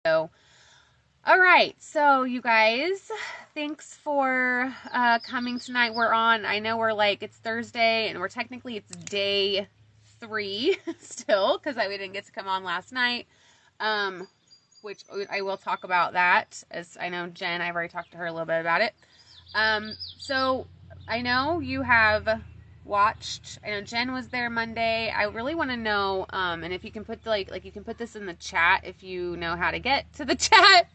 So, all right. So, you guys, thanks for coming tonight. I know it's Thursday, and it's day 3 still, because we didn't get to come on last night. Which I will talk about that, as I know Jen, I've already talked to her a little bit about it. So I know you have watched, I know Jen was there Monday. I really want to know, and if you can put you can put this in the chat if you know how to get to the chat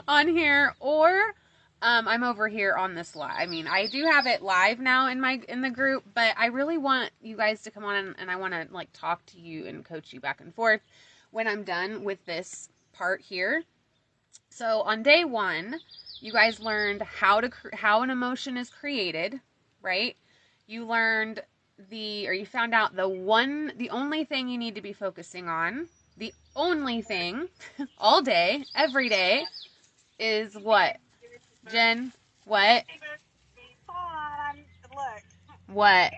on here, or I'm over here on this live. I mean, I do have it live now in the group, but I really want you guys to come on and I want to talk to you and coach you back and forth when I'm done with this part here. So on day 1, you guys learned how an emotion is created, right? You learned you found out the only thing you need to be focusing on, the only thing, all day, every day, is what? Jen, what? What?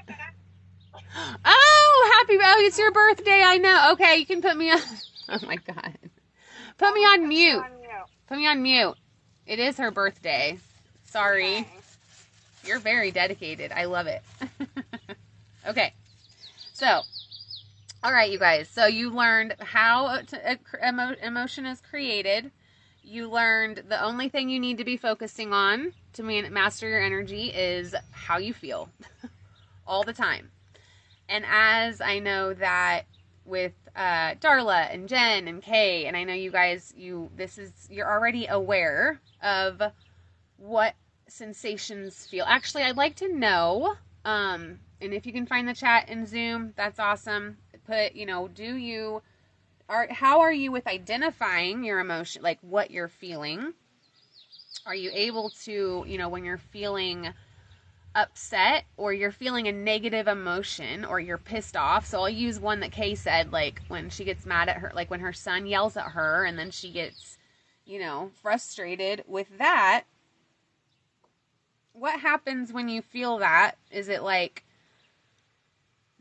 Oh, it's your birthday, I know. Okay, you can put me on, oh my God. Put me on mute. Put me on mute. It is her birthday. Sorry. Okay. You're very dedicated. I love it. Okay. So, all right, you guys. So you learned how emotion is created. You learned the only thing you need to be focusing on to master your energy is how you feel all the time. And as I know that with Darla and Jen and Kay, and I know you guys, you're already aware of what sensations feel. Actually, I'd like to know, and if you can find the chat in Zoom, that's awesome. Put, how are you with identifying your emotion, like what you're feeling? Are you able to, when you're feeling upset or you're feeling a negative emotion or you're pissed off? So I'll use one that Kay said, when she gets mad at her, when her son yells at her and then she gets, frustrated with that. What happens when you feel that? Is it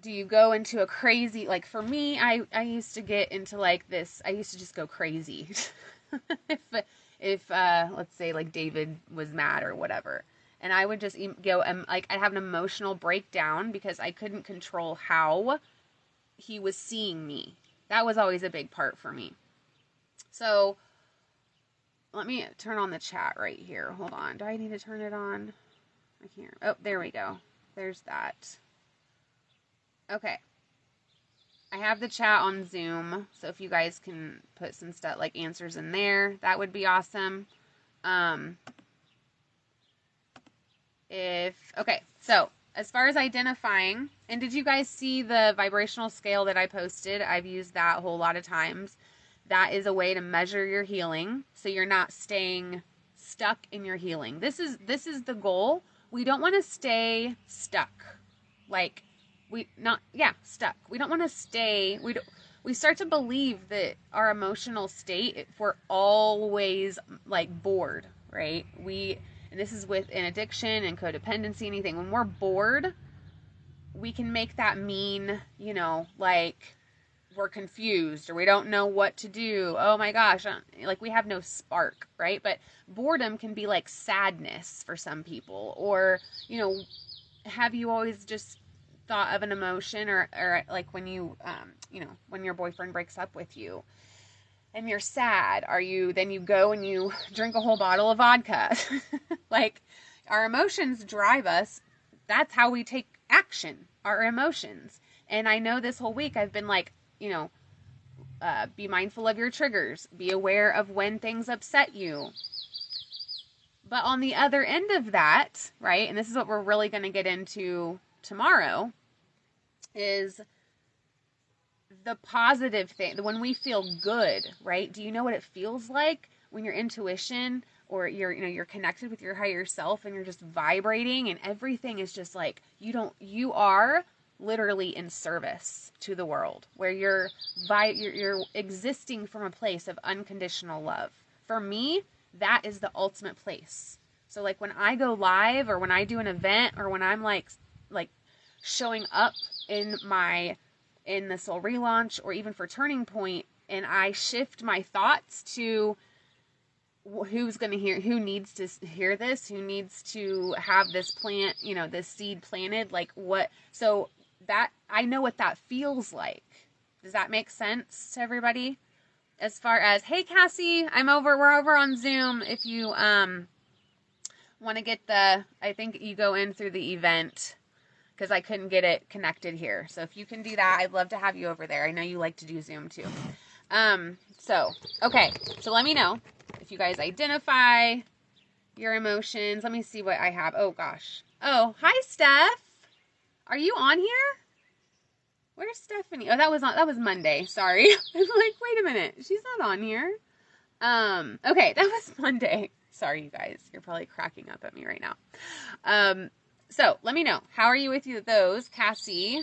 do you go into a crazy, for me, I used to get into this, I used to just go crazy. if let's say David was mad or whatever. And I would just go, I'd have an emotional breakdown because I couldn't control how he was seeing me. That was always a big part for me. So, let me turn on the chat right here. Hold on. Do I need to turn it on? I can't. Oh, there we go. There's that. Okay. I have the chat on Zoom, so if you guys can put some stuff, answers in there, that would be awesome. Okay, so as far as identifying, and did you guys see the vibrational scale that I posted? I've used that a whole lot of times. That is a way to measure your healing, so you're not staying stuck in your healing. This is the goal. We don't want to stay stuck. Stuck. We don't want to stay, we start to believe that our emotional state, if we're always bored, right? And this is with an addiction and codependency, anything. When we're bored, we can make that mean, we're confused or we don't know what to do. Oh my gosh. We have no spark, right? But boredom can be sadness for some people. Or, have you always just thought of an emotion or when you, when your boyfriend breaks up with you and you're sad, then you go and you drink a whole bottle of vodka. Our emotions drive us. That's how we take action, our emotions. And I know this whole week I've been be mindful of your triggers. Be aware of when things upset you. But on the other end of that, right, and this is what we're really going to get into tomorrow, is the positive thing. When we feel good, right? Do you know what it feels like when your intuition or you're connected with your higher self and you're just vibrating and everything is just you are literally in service to the world, where you're existing from a place of unconditional love. For me, that is the ultimate place. So when I go live or when I do an event or when I'm showing up in the Soul Relaunch or even for Turning Point, and I shift my thoughts to who's going to hear, who needs to hear this, who needs to have this plant, you know, this seed planted, like what, so that, I know what that feels like. Does that make sense to everybody? As far as, hey Cassie, we're over on Zoom. If you want to get I think you go in through the event, because I couldn't get it connected here. So if you can do that, I'd love to have you over there. I know you like to do Zoom too. Okay, so let me know if you guys identify your emotions. Let me see what I have. Oh gosh. Oh, hi Steph. Are you on here? Where's Stephanie? Oh, that was Monday. Sorry. I'm like, wait a minute. She's not on here. Okay, that was Monday. Sorry, you guys. You're probably cracking up at me right now. So let me know. How are you with those? Cassie.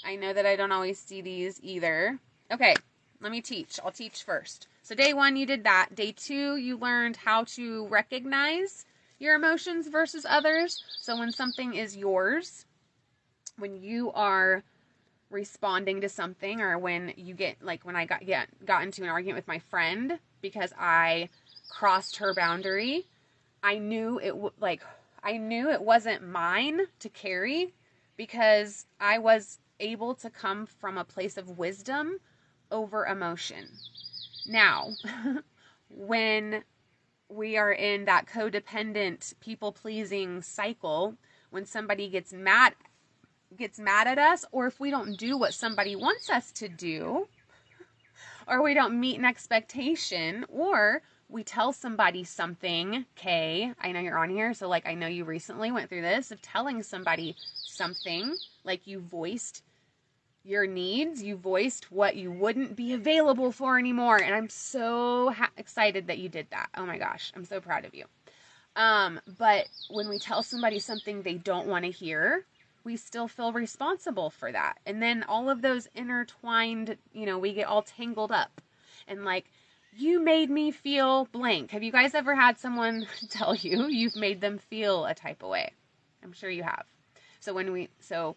I know that I don't always see these either. Okay, let me teach. I'll teach first. So day 1, you did that. Day 2, you learned how to recognize your emotions versus others. So when something is yours, when you are responding to something, or when you get, like when I got into an argument with my friend because I crossed her boundary, I knew it wasn't mine to carry, because I was able to come from a place of wisdom over emotion. Now, when we are in that codependent, people-pleasing cycle, when somebody gets mad at us, or if we don't do what somebody wants us to do, or we don't meet an expectation, or we tell somebody something, Kay, I know you're on here, so like I know you recently went through this, of telling somebody something, like you voiced your needs, you voiced what you wouldn't be available for anymore, and I'm so excited that you did that. Oh my gosh, I'm so proud of you. But when we tell somebody something they don't want to hear, we still feel responsible for that. And then all of those intertwined, you know, we get all tangled up. And like, you made me feel blank. Have you guys ever had someone tell you you've made them feel a type of way? I'm sure you have. So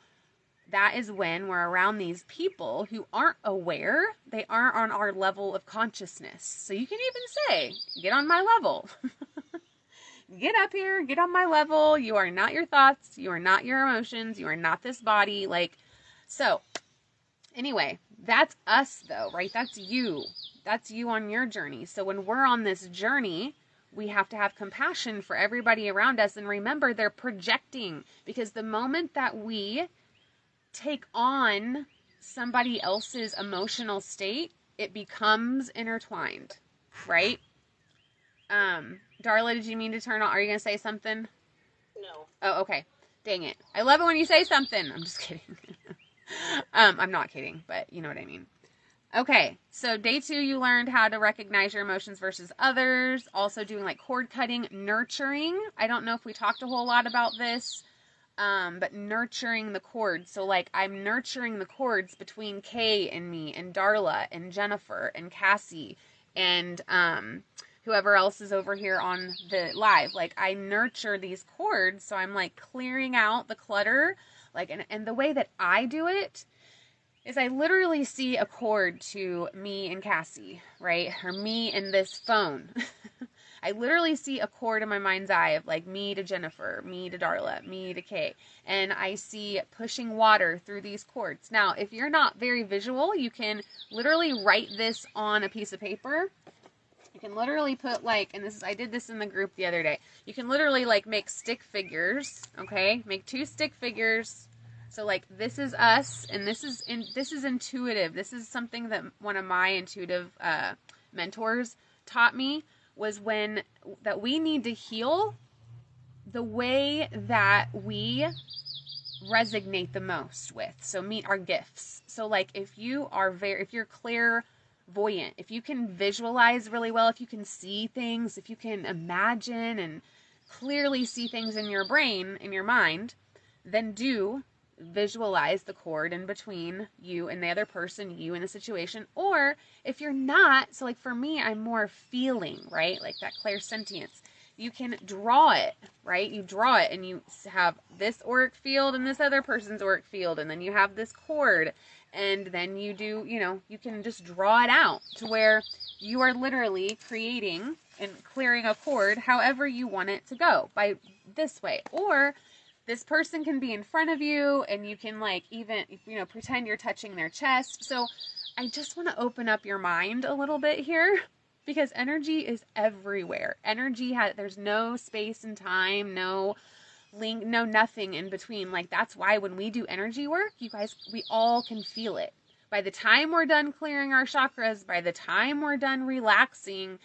that is when we're around these people who aren't aware, they aren't on our level of consciousness. So you can even say, get on my level. Get up here, get on my level. You are not your thoughts. You are not your emotions. You are not this body. Like, so anyway, that's us though, right? That's you. That's you on your journey. So when we're on this journey, we have to have compassion for everybody around us. And remember, they're projecting, because the moment that we take on somebody else's emotional state, it becomes intertwined, right? Darla, did you mean to turn on? Are you going to say something? No. Oh, okay. Dang it. I love it when you say something. I'm just kidding. I'm not kidding, but you know what I mean. Okay, so day 2, you learned how to recognize your emotions versus others. Also doing like cord cutting, nurturing. I don't know if we talked a whole lot about this, but nurturing the cords. So like I'm nurturing the cords between Kay and me and Darla and Jennifer and Cassie and whoever else is over here on the live. Like I nurture these cords, so I'm like clearing out the clutter. Like, and the way that I do it is I literally see a cord to me and Cassie, right? Or me and this phone. I literally see a cord in my mind's eye of like me to Jennifer, me to Darla, me to Kay. And I see pushing water through these cords. Now, if you're not very visual, you can literally write this on a piece of paper. You can literally put like, and I did this in the group the other day. You can literally like make stick figures, okay? Make 2 stick figures. So like this is us, and this is intuitive. This is something that one of my intuitive mentors taught me, was that we need to heal the way that we resonate the most with. So meet our gifts. So like if you're clairvoyant, if you can visualize really well, if you can see things, if you can imagine and clearly see things in your brain, in your mind, then do visualize the cord in between you and the other person, you in the situation. Or if you're not, so like for me, I'm more feeling, right? Like that clairsentience. You can draw it, right? You draw it and you have this auric field and this other person's auric field, and then you have this cord, And then you do, you can just draw it out to where you are literally creating and clearing a cord however you want it to go by this way. Or this person can be in front of you and you can like even, pretend you're touching their chest. So I just want to open up your mind a little bit here because energy is everywhere. There's no space and time, no link, no nothing in between. Like that's why when we do energy work, you guys, we all can feel it. By the time we're done clearing our chakras, by the time we're done relaxing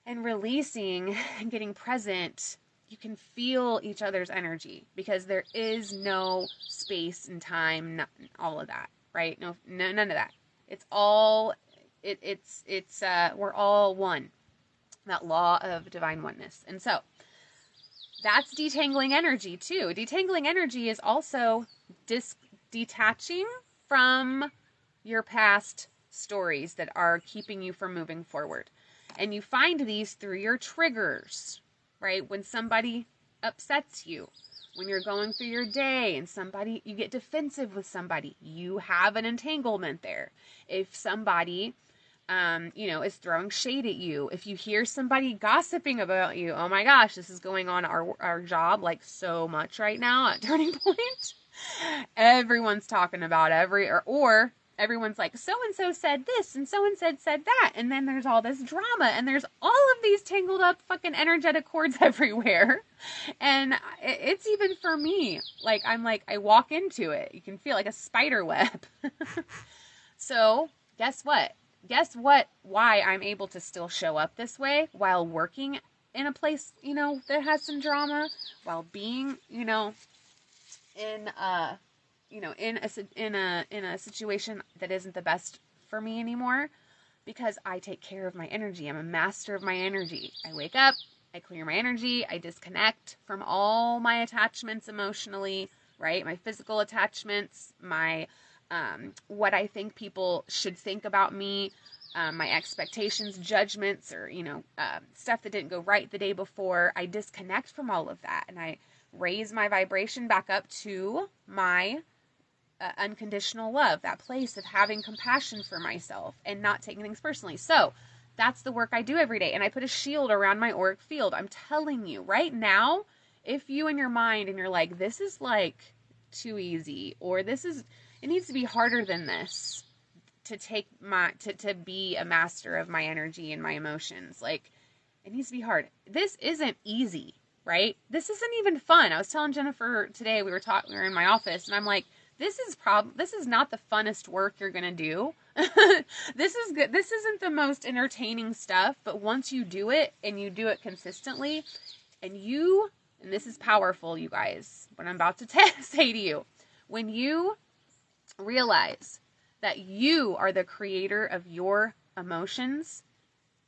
and releasing and getting present, you can feel each other's energy because there is no space and time, all of that, right? No, none of that. It's all, we're all one. That law of divine oneness. And so that's detangling energy too. Detangling energy is also detaching from your past stories that are keeping you from moving forward. And you find these through your triggers, right? When somebody upsets you, when you're going through your day and you get defensive with somebody, you have an entanglement there. If somebody, is throwing shade at you, if you hear somebody gossiping about you, oh my gosh, this is going on our job like so much right now at Turning Point. Everyone's talking about or everyone's like, so-and-so said this and so-and-so said that. And then there's all this drama and there's all of these tangled up fucking energetic cords everywhere. And it's even for me, like, I walk into it. You can feel like a spider web. So guess what? Why I'm able to still show up this way while working in a place, that has some drama, while being, in a situation that isn't the best for me anymore, because I take care of my energy. I'm a master of my energy. I wake up, I clear my energy, I disconnect from all my attachments emotionally, right? My physical attachments, my what I think people should think about me, my expectations, judgments, or, stuff that didn't go right the day before. I disconnect from all of that and I raise my vibration back up to my unconditional love, that place of having compassion for myself and not taking things personally. So that's the work I do every day. And I put a shield around my auric field. I'm telling you right now, if you in your mind and you're like, this is like too easy, or it needs to be harder than this to to be a master of my energy and my emotions. Like, it needs to be hard. This isn't easy, right? This isn't even fun. I was telling Jennifer today, we were in my office, and I'm like, this is not the funnest work you're going to do. This is good. This isn't the most entertaining stuff, but once you do it and you do it consistently and this is powerful, you guys, what I'm about to say to you, when you realize that you are the creator of your emotions,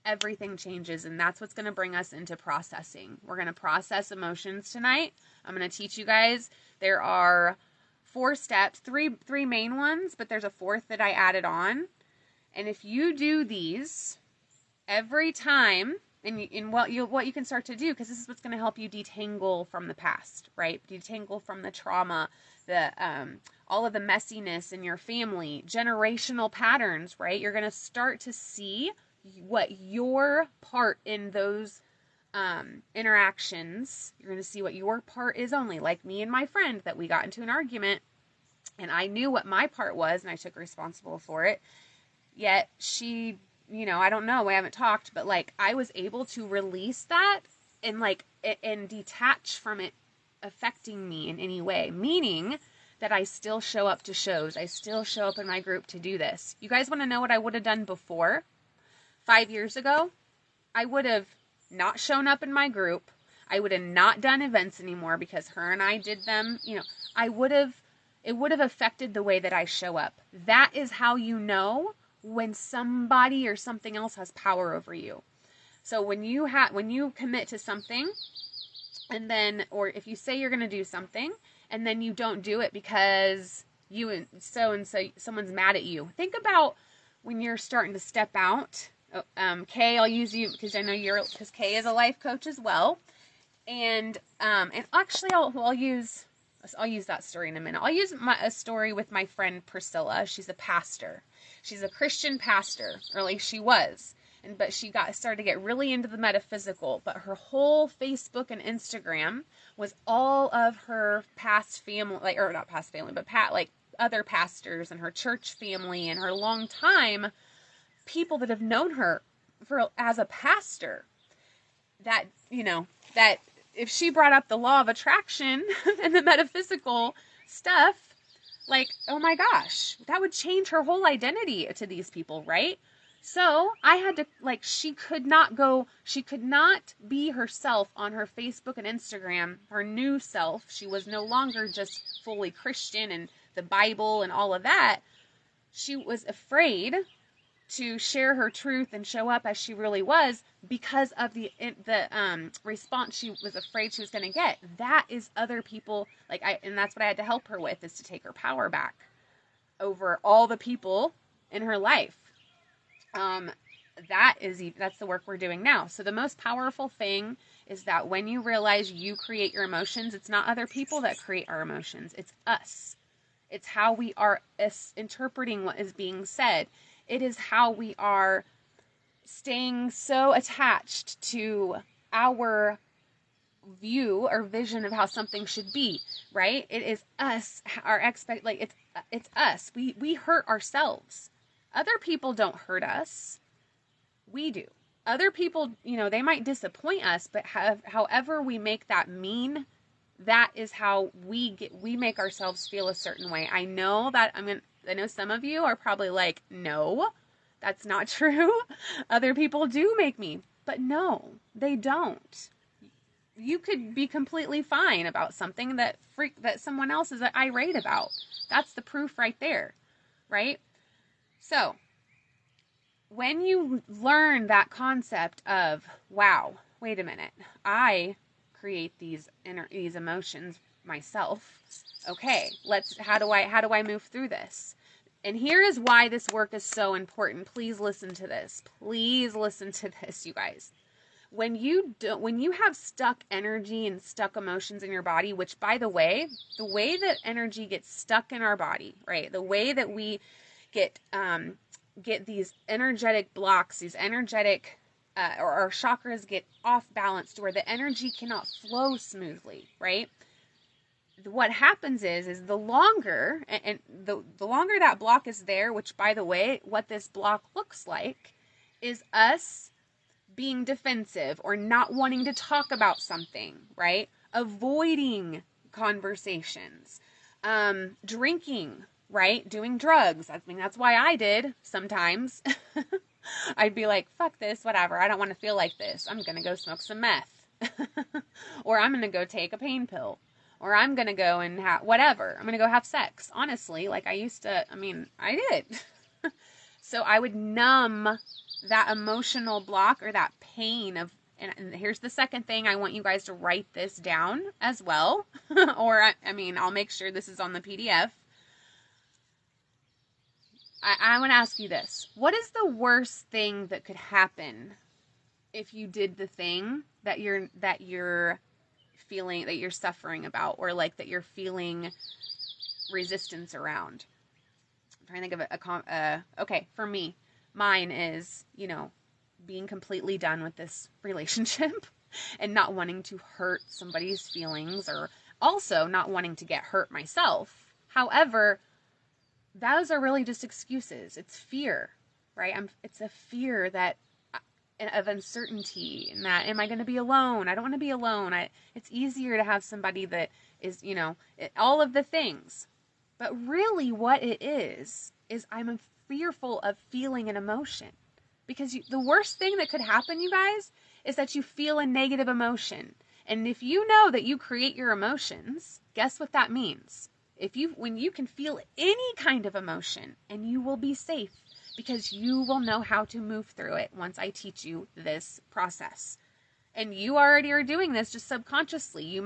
everything changes. And that's what's going to bring us into processing. We're going to process emotions tonight. I'm going to teach you guys. There are 4 steps, three main ones, but there's a 4th that I added on. And if you do these every time, and what you can start to do, because this is what's going to help you detangle from the past, right? Detangle from the trauma, all of the messiness in your family, generational patterns, right? You're going to start to see what your part in those interactions, you're going to see what your part is only. Like me and my friend, that we got into an argument and I knew what my part was and I took responsible for it. Yet she, I don't know, we haven't talked, but like I was able to release that and detach from it affecting me in any way, meaning that I still show up to shows. I still show up in my group to do this. You guys want to know what I would have done before? 5 years ago, I would have not shown up in my group. I would have not done events anymore because her and I did them. It would have affected the way that I show up. That is how you know when somebody or something else has power over you. So when you commit to something, and then, or if you say you're going to do something and then you don't do it because you and so someone's mad at you. Think about when you're starting to step out. Kay, I'll use you because I know because Kay is a life coach as well. And actually I'll use I'll use that story in a minute. I'll use a story with my friend Priscilla. She's a pastor. She's a Christian pastor, or at least she was. But she started to get really into the metaphysical. But her whole Facebook and Instagram was all of her past family, like, or not past family, but like other pastors and her church family and her long time people that have known her as a pastor. That, that if she brought up the law of attraction and the metaphysical stuff, like, oh my gosh, that would change her whole identity to these people, right? So I had to, like, she could not be herself on her Facebook and Instagram, her new self. She was no longer just fully Christian and the Bible and all of that. She was afraid to share her truth and show up as she really was because of the response she was afraid she was going to get. That is other people, and that's what I had to help her with, is to take her power back over all the people in her life. That's the work we're doing now. So the most powerful thing is that when you realize you create your emotions, it's not other people that create our emotions. It's us. It's how we are interpreting what is being said. It is how we are staying so attached to our view or vision of how something should be, right? It is us, it's us. We hurt ourselves. Other people don't hurt us. We do. Other people, they might disappoint us, but however we make that mean, that is how we make ourselves feel a certain way. I know some of you are probably like, no, that's not true. Other people do make me, but no, they don't. You could be completely fine about something that someone else is irate about. That's the proof right there, right? So when you learn that concept of, wow, wait a minute, I create these emotions myself. Okay, how do I move through this? And here is why this work is so important. Please listen to this. Please listen to this, you guys. When you have stuck energy and stuck emotions in your body, which, by the way that energy gets stuck in our body, right? The way that we get these energetic blocks, these energetic or our chakras get off balance to where the energy cannot flow smoothly, right? What happens is the longer the longer that block is there, which, by the way, what this block looks like is us being defensive or not wanting to talk about something, right? Avoiding conversations, drinking, right? Doing drugs. I mean, that's why I did sometimes. I'd be like, fuck this, whatever. I don't want to feel like this. I'm going to go smoke some meth. Or I'm going to go take a pain pill. Or I'm going to go and whatever. I'm going to go have sex. Honestly, like I did. So I would numb that emotional block or that pain of, and here's the second thing. I want you guys to write this down as well. Or, I'll make sure this is on the PDF. I want to ask you this. What is the worst thing that could happen if you did the thing that you're feeling, that you're suffering about, or like that you're feeling resistance around? I'm trying to think of okay, for me, mine is, being completely done with this relationship and not wanting to hurt somebody's feelings, or also not wanting to get hurt myself. However, those are really just excuses. It's fear, right? It's a fear of uncertainty, and that, am I going to be alone? I don't want to be alone. It's easier to have somebody that is, all of the things. But really what it is I'm fearful of feeling an emotion. Because the worst thing that could happen, you guys, is that you feel a negative emotion. And if you know that you create your emotions, guess what that means? When you can feel any kind of emotion, and you will be safe, because you will know how to move through it once I teach you this process. And you already are doing this just subconsciously.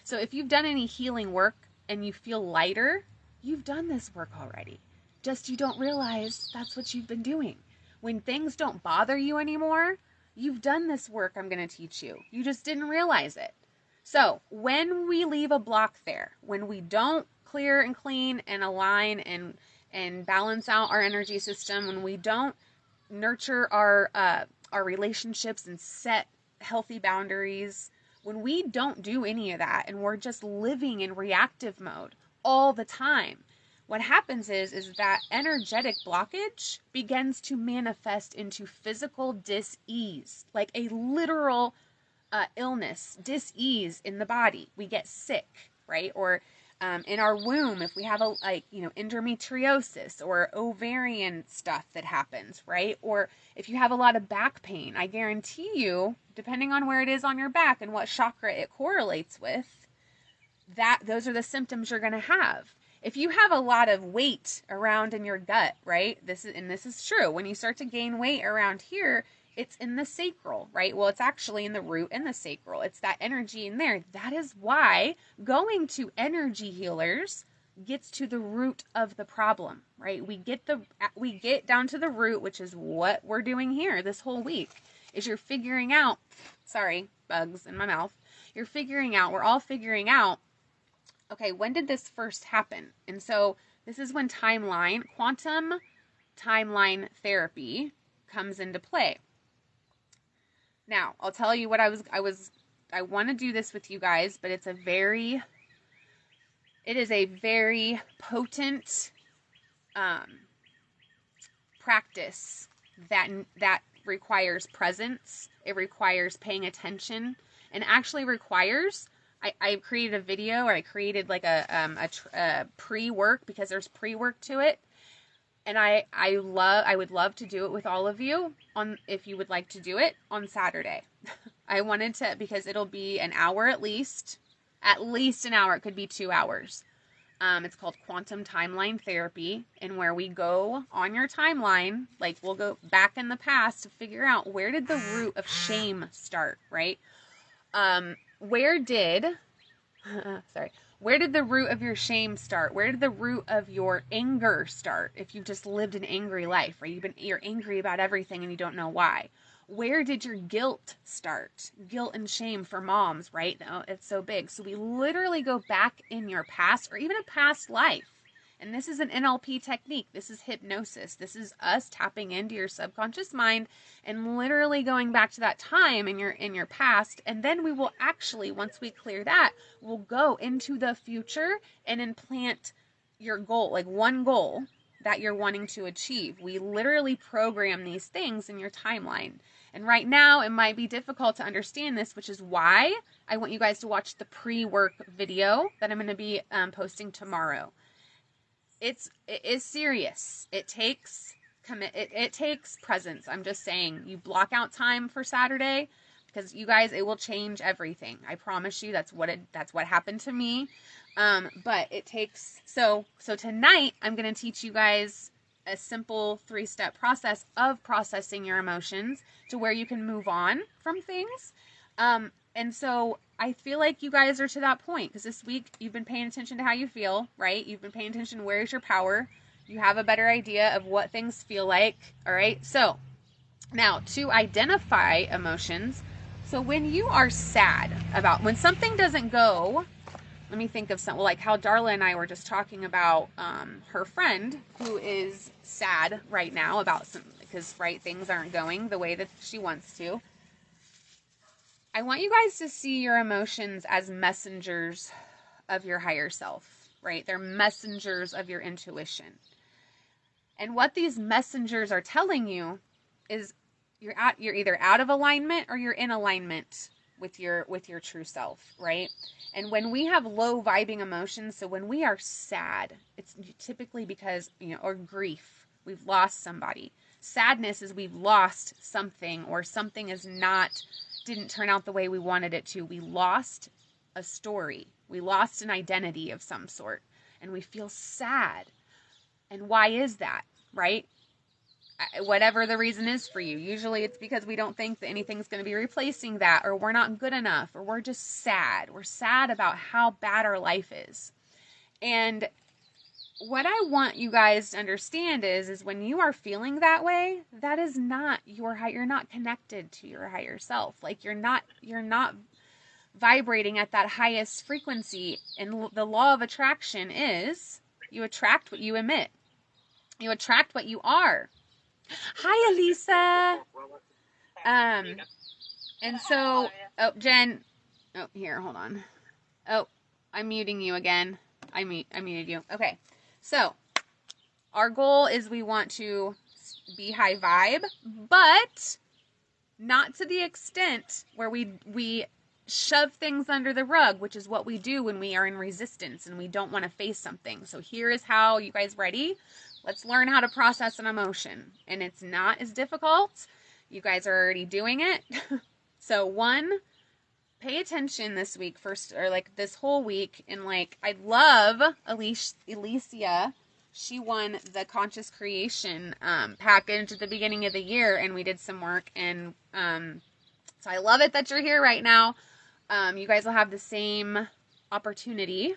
So if you've done any healing work and you feel lighter, you've done this work already. Just you don't realize that's what you've been doing. When things don't bother you anymore, you've done this work I'm going to teach you. You just didn't realize it. So when we leave a block there, when we don't clear and clean and align and balance out our energy system, when we don't nurture our relationships and set healthy boundaries, when we don't do any of that and we're just living in reactive mode all the time, what happens is that energetic blockage begins to manifest into physical dis-ease, like a literal illness, dis-ease in the body. We get sick, right? Or in our womb, if we have endometriosis or ovarian stuff that happens, right? Or if you have a lot of back pain, I guarantee you, depending on where it is on your back and what chakra it correlates with, those are the symptoms you're going to have. If you have a lot of weight around in your gut, right? This is true. When you start to gain weight around here, it's in the sacral, right? Well, it's actually in the root and the sacral. It's that energy in there. That is why going to energy healers gets to the root of the problem, right? We get down to the root, which is what we're doing here this whole week, is you're figuring out, sorry, bugs in my mouth. We're all figuring out, okay, when did this first happen? And so this is when quantum timeline therapy comes into play. Now, I'll tell you what I want to do this with you guys, but it is a very potent practice that requires presence. It requires paying attention, and actually requires, I created a video, or I created like a pre-work, because there's pre-work to it. And I would love to do it with all of you if you would like to do it on Saturday. I wanted to, because it'll be an hour at least an hour. It could be 2 hours. It's called Quantum Timeline Therapy, and where we go on your timeline, like we'll go back in the past to figure out, where did the root of shame start, right? Where did the root of your shame start? Where did the root of your anger start? If you've just lived an angry life, right? You're angry about everything and you don't know why. Where did your guilt start? Guilt and shame for moms, right? No, it's so big. So we literally go back in your past, or even a past life. And this is an NLP technique. This is hypnosis. This is us tapping into your subconscious mind and literally going back to that time in your past. And then we will actually, once we clear that, we'll go into the future and implant your goal, like one goal that you're wanting to achieve. We literally program these things in your timeline. And right now, it might be difficult to understand this, which is why I want you guys to watch the pre-work video that I'm going to be posting tomorrow. It is serious. It takes it takes presence. I'm just saying, you block out time for Saturday, because you guys, it will change everything. I promise you, that's what happened to me. But it takes, so tonight I'm going to teach you guys a simple 3-step process of processing your emotions to where you can move on from things. And so I feel like you guys are to that point, because this week you've been paying attention to how you feel, right? You've been paying attention to where's your power. You have a better idea of what things feel like, all right? So now, to identify emotions, so when you are sad about, when something doesn't go, let me think of something, like how Darla and I were just talking about her friend who is sad right now about because, right, things aren't going the way that she wants to. I want you guys to see your emotions as messengers of your higher self, right? They're messengers of your intuition. And what these messengers are telling you is you're either out of alignment or you're in alignment with your true self, right? And when we have low vibing emotions, so when we are sad, it's typically because, or grief, we've lost somebody. Sadness is we've lost something, or something didn't turn out the way we wanted it to. We lost a story. We lost an identity of some sort, and we feel sad. And why is that, right? Whatever the reason is for you. Usually it's because we don't think that anything's going to be replacing that, or we're not good enough, or we're just sad. We're sad about how bad our life is. And what I want you guys to understand is when you are feeling that way, that is not you're not connected to your higher self. Like you're not vibrating at that highest frequency. And the law of attraction is you attract what you emit. You attract what you are. Hi, Elisa. And so, oh, Jen, oh, here, hold on. Oh, I'm muting you again. I muted you. Okay. So, our goal is we want to be high vibe, but not to the extent where we shove things under the rug, which is what we do when we are in resistance and we don't want to face something. So here is how, you guys ready? Let's learn how to process an emotion. And it's not as difficult. You guys are already doing it. So one, pay attention this week first, or like this whole week. And like, I love Alicia. She won the Conscious Creation package at the beginning of the year, and we did some work. And so I love it that you're here right now. You guys will have the same opportunity.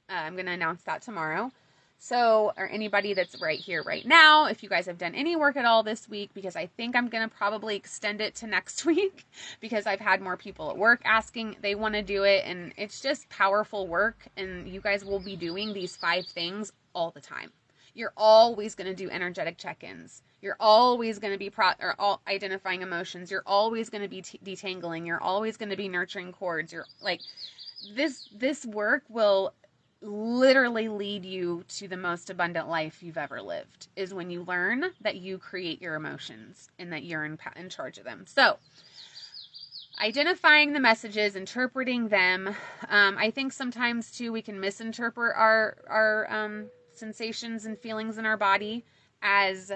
I'm going to announce that tomorrow. So, or anybody that's right here right now, if you guys have done any work at all this week, because I think I'm going to probably extend it to next week because I've had more people at work asking they want to do it, and it's just powerful work, and you guys will be doing these 5 things all the time. You're always going to do energetic check-ins. You're always going to be identifying emotions. You're always going to be detangling. You're always going to be nurturing cords. You're like, this work will literally lead you to the most abundant life you've ever lived, is when you learn that you create your emotions and that you're in charge of them. So, identifying the messages, interpreting them. I think sometimes too we can misinterpret our sensations and feelings in our body as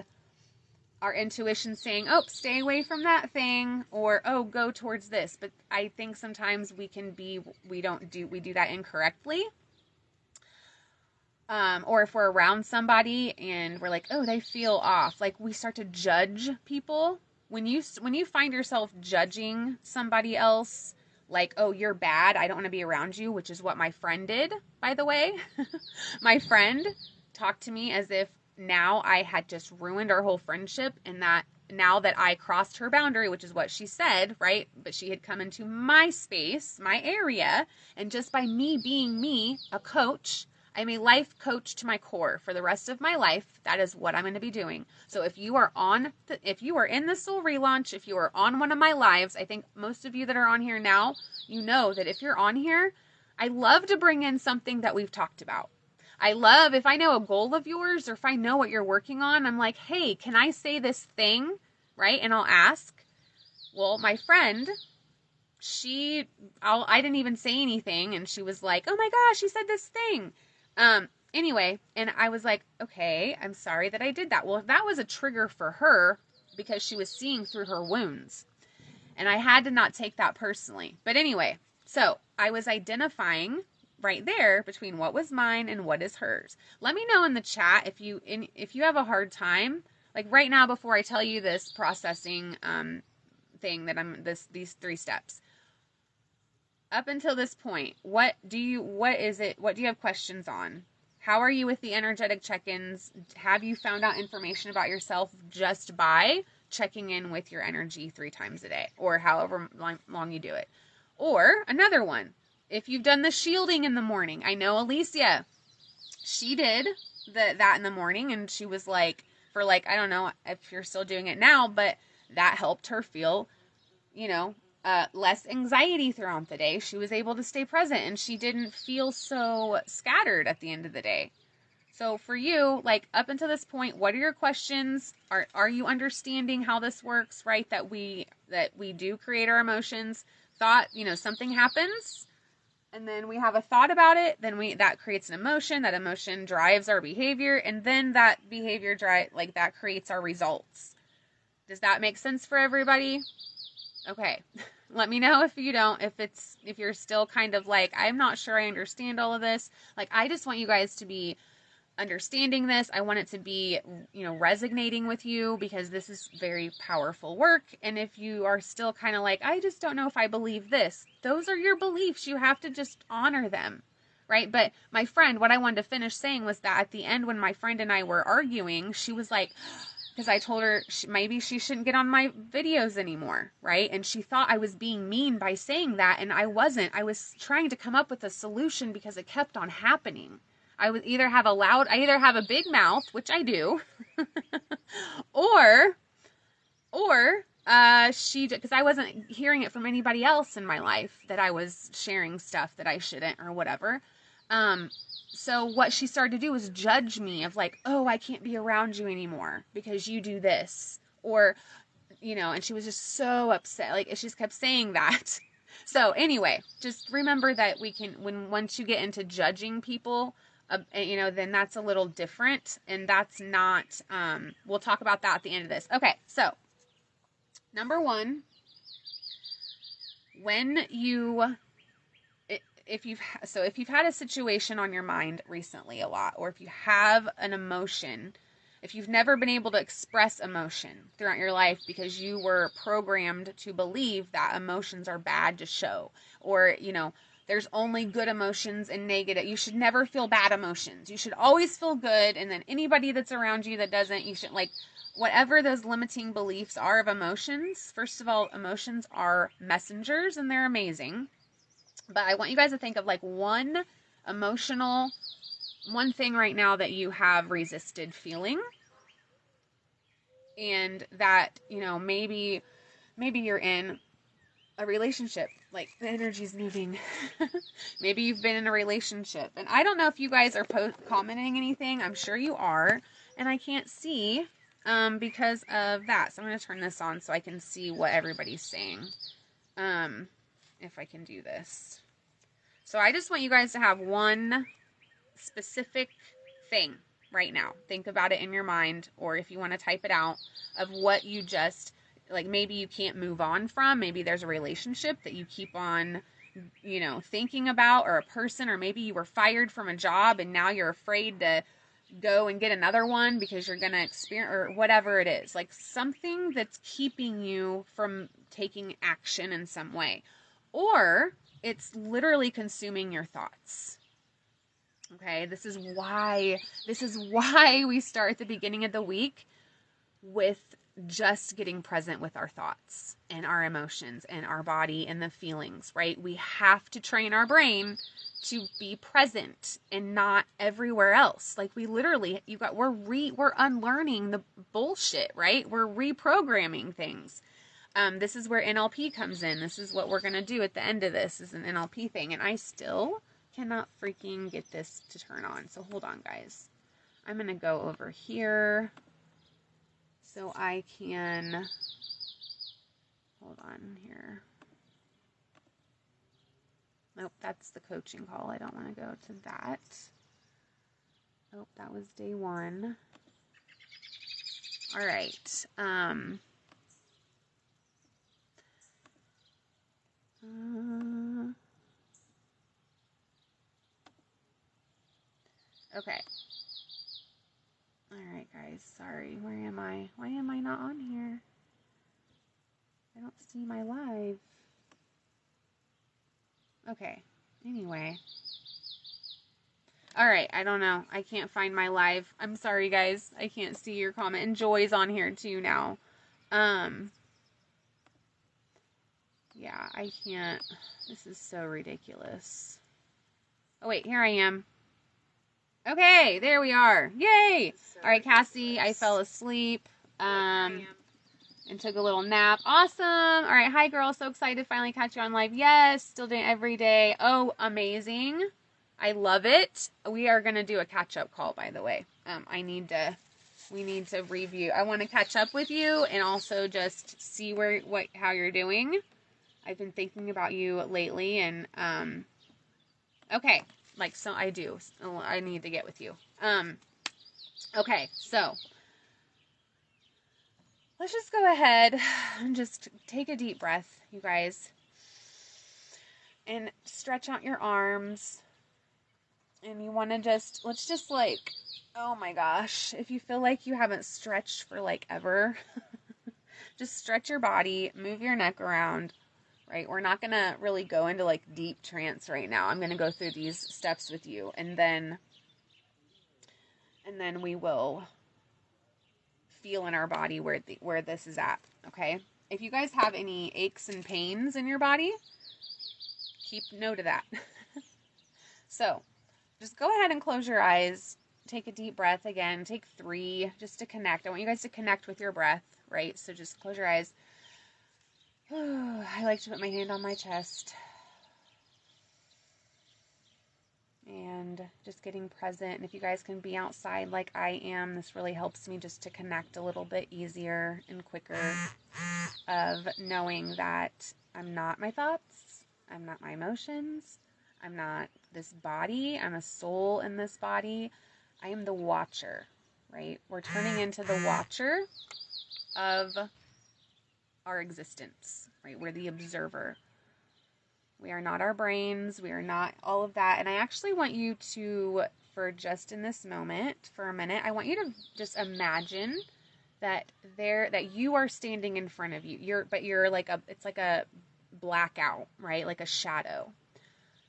our intuition saying, oh, stay away from that thing, or oh, go towards this. But I think sometimes we do that incorrectly. Or if we're around somebody and we're like, oh, they feel off. Like, we start to judge people. When you find yourself judging somebody else, like, oh, you're bad, I don't want to be around you, which is what my friend did, by the way. My friend talked to me as if now I had just ruined our whole friendship, and that now that I crossed her boundary, which is what she said, right? But she had come into my space, my area, and just by me being me, a coach, I'm a life coach to my core for the rest of my life. That is what I'm going to be doing. So if you are in the Soul Relaunch, if you are on one of my lives, I think most of you that are on here now, you know that if you're on here, I love to bring in something that we've talked about. I love, if I know a goal of yours, or if I know what you're working on, I'm like, hey, can I say this thing? Right? And I'll ask. Well, my friend, I didn't even say anything, and she was like, oh my gosh, she said this thing. Anyway, and I was like, okay, I'm sorry that I did that. Well, that was a trigger for her because she was seeing through her wounds, and I had to not take that personally. But anyway, so I was identifying right there between what was mine and what is hers. Let me know in the chat if you have a hard time, like right now, before I tell you this processing, thing that these 3 steps. Up until this point, what do you have questions on? How are you with the energetic check-ins? Have you found out information about yourself just by checking in with your energy 3 times a day, or however long you do it? Or another one, if you've done the shielding in the morning. I know Alicia, she did that in the morning, and she was like, I don't know if you're still doing it now, but that helped her feel, less anxiety throughout the day. She was able to stay present, and she didn't feel so scattered at the end of the day. So for you, like up until this point, what are your questions? Are you understanding how this works, right? That we do create our emotions. Thought, something happens, and then we have a thought about it, then that creates an emotion, that emotion drives our behavior, and then that behavior that creates our results. Does that make sense for everybody? Okay. Let me know if you don't, if you're still kind of like, I'm not sure I understand all of this. Like, I just want you guys to be understanding this. I want it to be, resonating with you, because this is very powerful work. And if you are still kind of like, I just don't know if I believe this, those are your beliefs. You have to just honor them, right? But my friend, what I wanted to finish saying was that at the end, when my friend and I were arguing, she was like, because I told her maybe she shouldn't get on my videos anymore, right? And she thought I was being mean by saying that, and I wasn't. I was trying to come up with a solution because it kept on happening. I either have a big mouth, which I do, or because I wasn't hearing it from anybody else in my life that I was sharing stuff that I shouldn't or whatever. So what she started to do was judge me of like, oh, I can't be around you anymore because you do this, or, and she was just so upset. Like, she just kept saying that. So anyway, just remember that once you get into judging people, then that's a little different, and that's not, we'll talk about that at the end of this. Okay. So number one, if you've had a situation on your mind recently a lot, or if you have an emotion, if you've never been able to express emotion throughout your life because you were programmed to believe that emotions are bad to show, or, there's only good emotions and negative. You should never feel bad emotions. You should always feel good. And then anybody that's around you that doesn't, you should, like, whatever those limiting beliefs are of emotions. First of all, emotions are messengers and they're amazing. But I want you guys to think of like one thing right now that you have resisted feeling. And that, maybe you're in a relationship, like the energy's moving. Maybe you've been in a relationship, and I don't know if you guys are commenting anything. I'm sure you are, and I can't see because of that. So I'm going to turn this on so I can see what everybody's saying. If I can do this. So I just want you guys to have one specific thing right now. Think about it in your mind, or if you want to type it out, of what you just, like, maybe you can't move on from. Maybe there's a relationship that you keep on, thinking about, or a person, or maybe you were fired from a job and now you're afraid to go and get another one because you're going to experience, or whatever it is, like something that's keeping you from taking action in some way, or it's literally consuming your thoughts. Okay, this is why we start at the beginning of the week with just getting present with our thoughts and our emotions and our body and the feelings, right? We have to train our brain to be present and not everywhere else. Like, we literally, we're unlearning the bullshit, right? We're reprogramming things. This is where NLP comes in. This is what we're going to do at the end of this, is an NLP thing. And I still cannot freaking get this to turn on. So hold on, guys. I'm going to go over here so I can, hold on here. Nope, that's the coaching call. I don't want to go to that. Oh, that was day one. All right. Okay. All right, guys. Sorry. Where am I? Why am I not on here? I don't see my live. Okay. Anyway. All right. I don't know. I can't find my live. I'm sorry, guys. I can't see your comment. And Joy's on here too now. Yeah, I can't. This is so ridiculous. Oh, wait. Here I am. Okay, there we are. Yay! All right, Cassie, I fell asleep and took a little nap. Awesome. All right, hi, girl. So excited to finally catch you on live. Yes, still doing it every day. Oh, amazing. I love it. We are going to do a catch-up call, by the way. We need to review. I want to catch up with you and also just see how you're doing. I've been thinking about you lately, and okay. Like, so I do. I need to get with you. Okay, so let's just go ahead and just take a deep breath, you guys, and stretch out your arms. And you want to let's just like, oh my gosh, if you feel like you haven't stretched for like ever, just stretch your body, move your neck around. Right? We're not going to really go into like deep trance right now. I'm going to go through these steps with you, and then we will feel in our body where this is at, okay? If you guys have any aches and pains in your body, keep note of that. So just go ahead and close your eyes. Take a deep breath again. Take 3 just to connect. I want you guys to connect with your breath, right? So just close your eyes. I like to put my hand on my chest. And just getting present. And if you guys can be outside like I am, this really helps me just to connect a little bit easier and quicker of knowing that I'm not my thoughts. I'm not my emotions. I'm not this body. I'm a soul in this body. I am the watcher, right? We're turning into the watcher of our existence, right? We're the observer. We are not our brains. We are not all of that. And I actually want you to, for just in this moment, for a minute, I want you to just imagine that you are standing in front of you. You're like it's like a blackout, right? Like a shadow.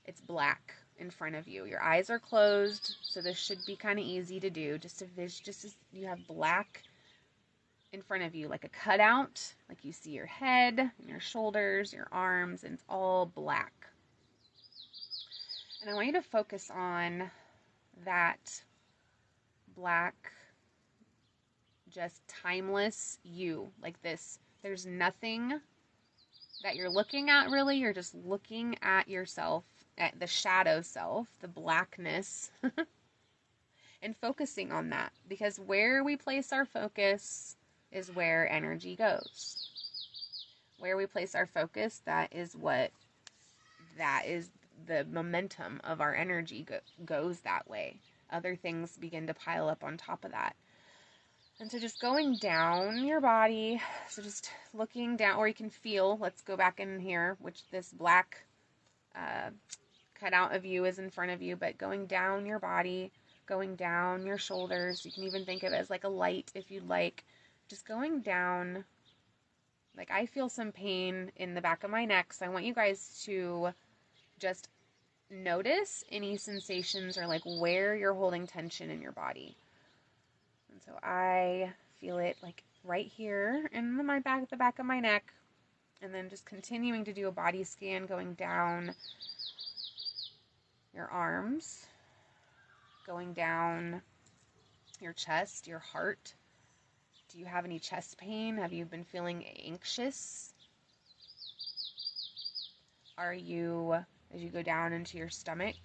It's black in front of you. Your eyes are closed, so this should be kind of easy to do. Just as you have black in front of you, like a cutout, like you see your head and your shoulders, your arms, and it's all black. And I want you to focus on that black, just timeless you, like this. There's nothing that you're looking at really. You're just looking at yourself, at the shadow self, the blackness, and focusing on that. Because where we place our focus is where energy goes. Where we place our focus, that is the momentum of our energy goes that way. Other things begin to pile up on top of that. And so just going down your body, so just looking down, or you can feel, let's go back in here, which this black cutout of you is in front of you, but going down your body, going down your shoulders. You can even think of it as like a light if you'd like. Just going down, like I feel some pain in the back of my neck, so I want you guys to just notice any sensations or like where you're holding tension in your body. And so I feel it like right here in the back of my neck, and then just continuing to do a body scan going down your arms, going down your chest, your heart. Do you have any chest pain? Have you been feeling anxious? Are you, as you go down into your stomach,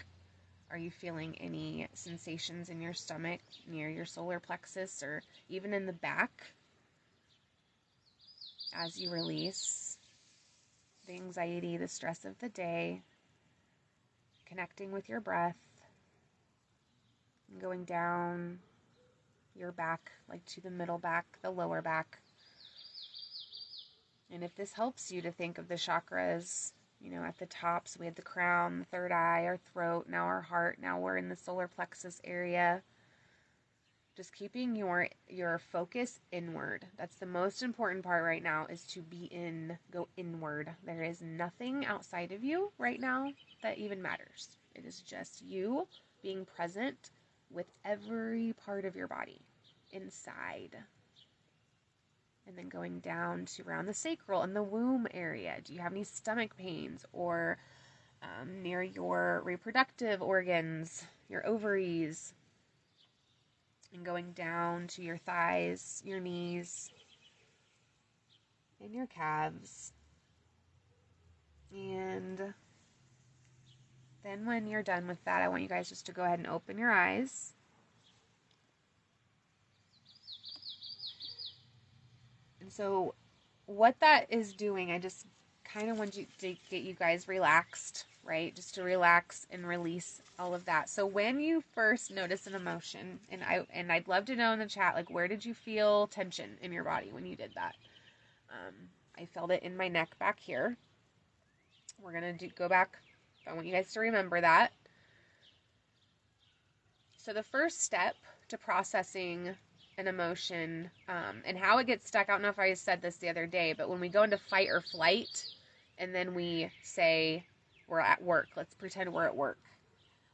are you feeling any sensations in your stomach near your solar plexus or even in the back as you release the anxiety, the stress of the day, connecting with your breath, and going down your back, like to the middle back, the lower back. And if this helps you to think of the chakras, you know, at the top, so we had the crown, the third eye, our throat, now our heart, now we're in the solar plexus area. Just keeping your focus inward. That's the most important part right now, is to go inward. There is nothing outside of you right now that even matters. It is just you being present with every part of your body inside. And then going down to around the sacral and the womb area. Do you have any stomach pains or near your reproductive organs, your ovaries? And going down to your thighs, your knees, and your calves. And then when you're done with that, I want you guys just to go ahead and open your eyes. And so what that is doing, I just kind of want you to get you guys relaxed, right? Just to relax and release all of that. So when you first notice an emotion, and I'd love to know in the chat, like, where did you feel tension in your body when you did that? I felt it in my neck back here. We're going to go back. I want you guys to remember that. So the first step to processing an emotion and how it gets stuck. I don't know if I said this the other day, but when we go into fight or flight and then we say we're at work, let's pretend we're at work,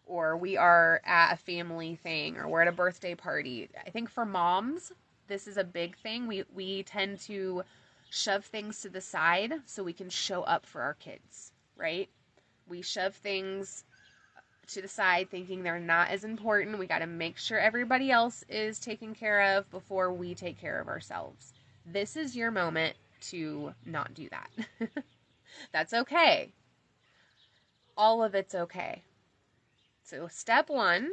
or we are at a family thing, or we're at a birthday party. I think for moms, this is a big thing. We tend to shove things to the side so we can show up for our kids, right? We shove things to the side thinking they're not as important. We got to make sure everybody else is taken care of before we take care of ourselves. This is your moment to not do that. That's okay. All of it's okay. So step one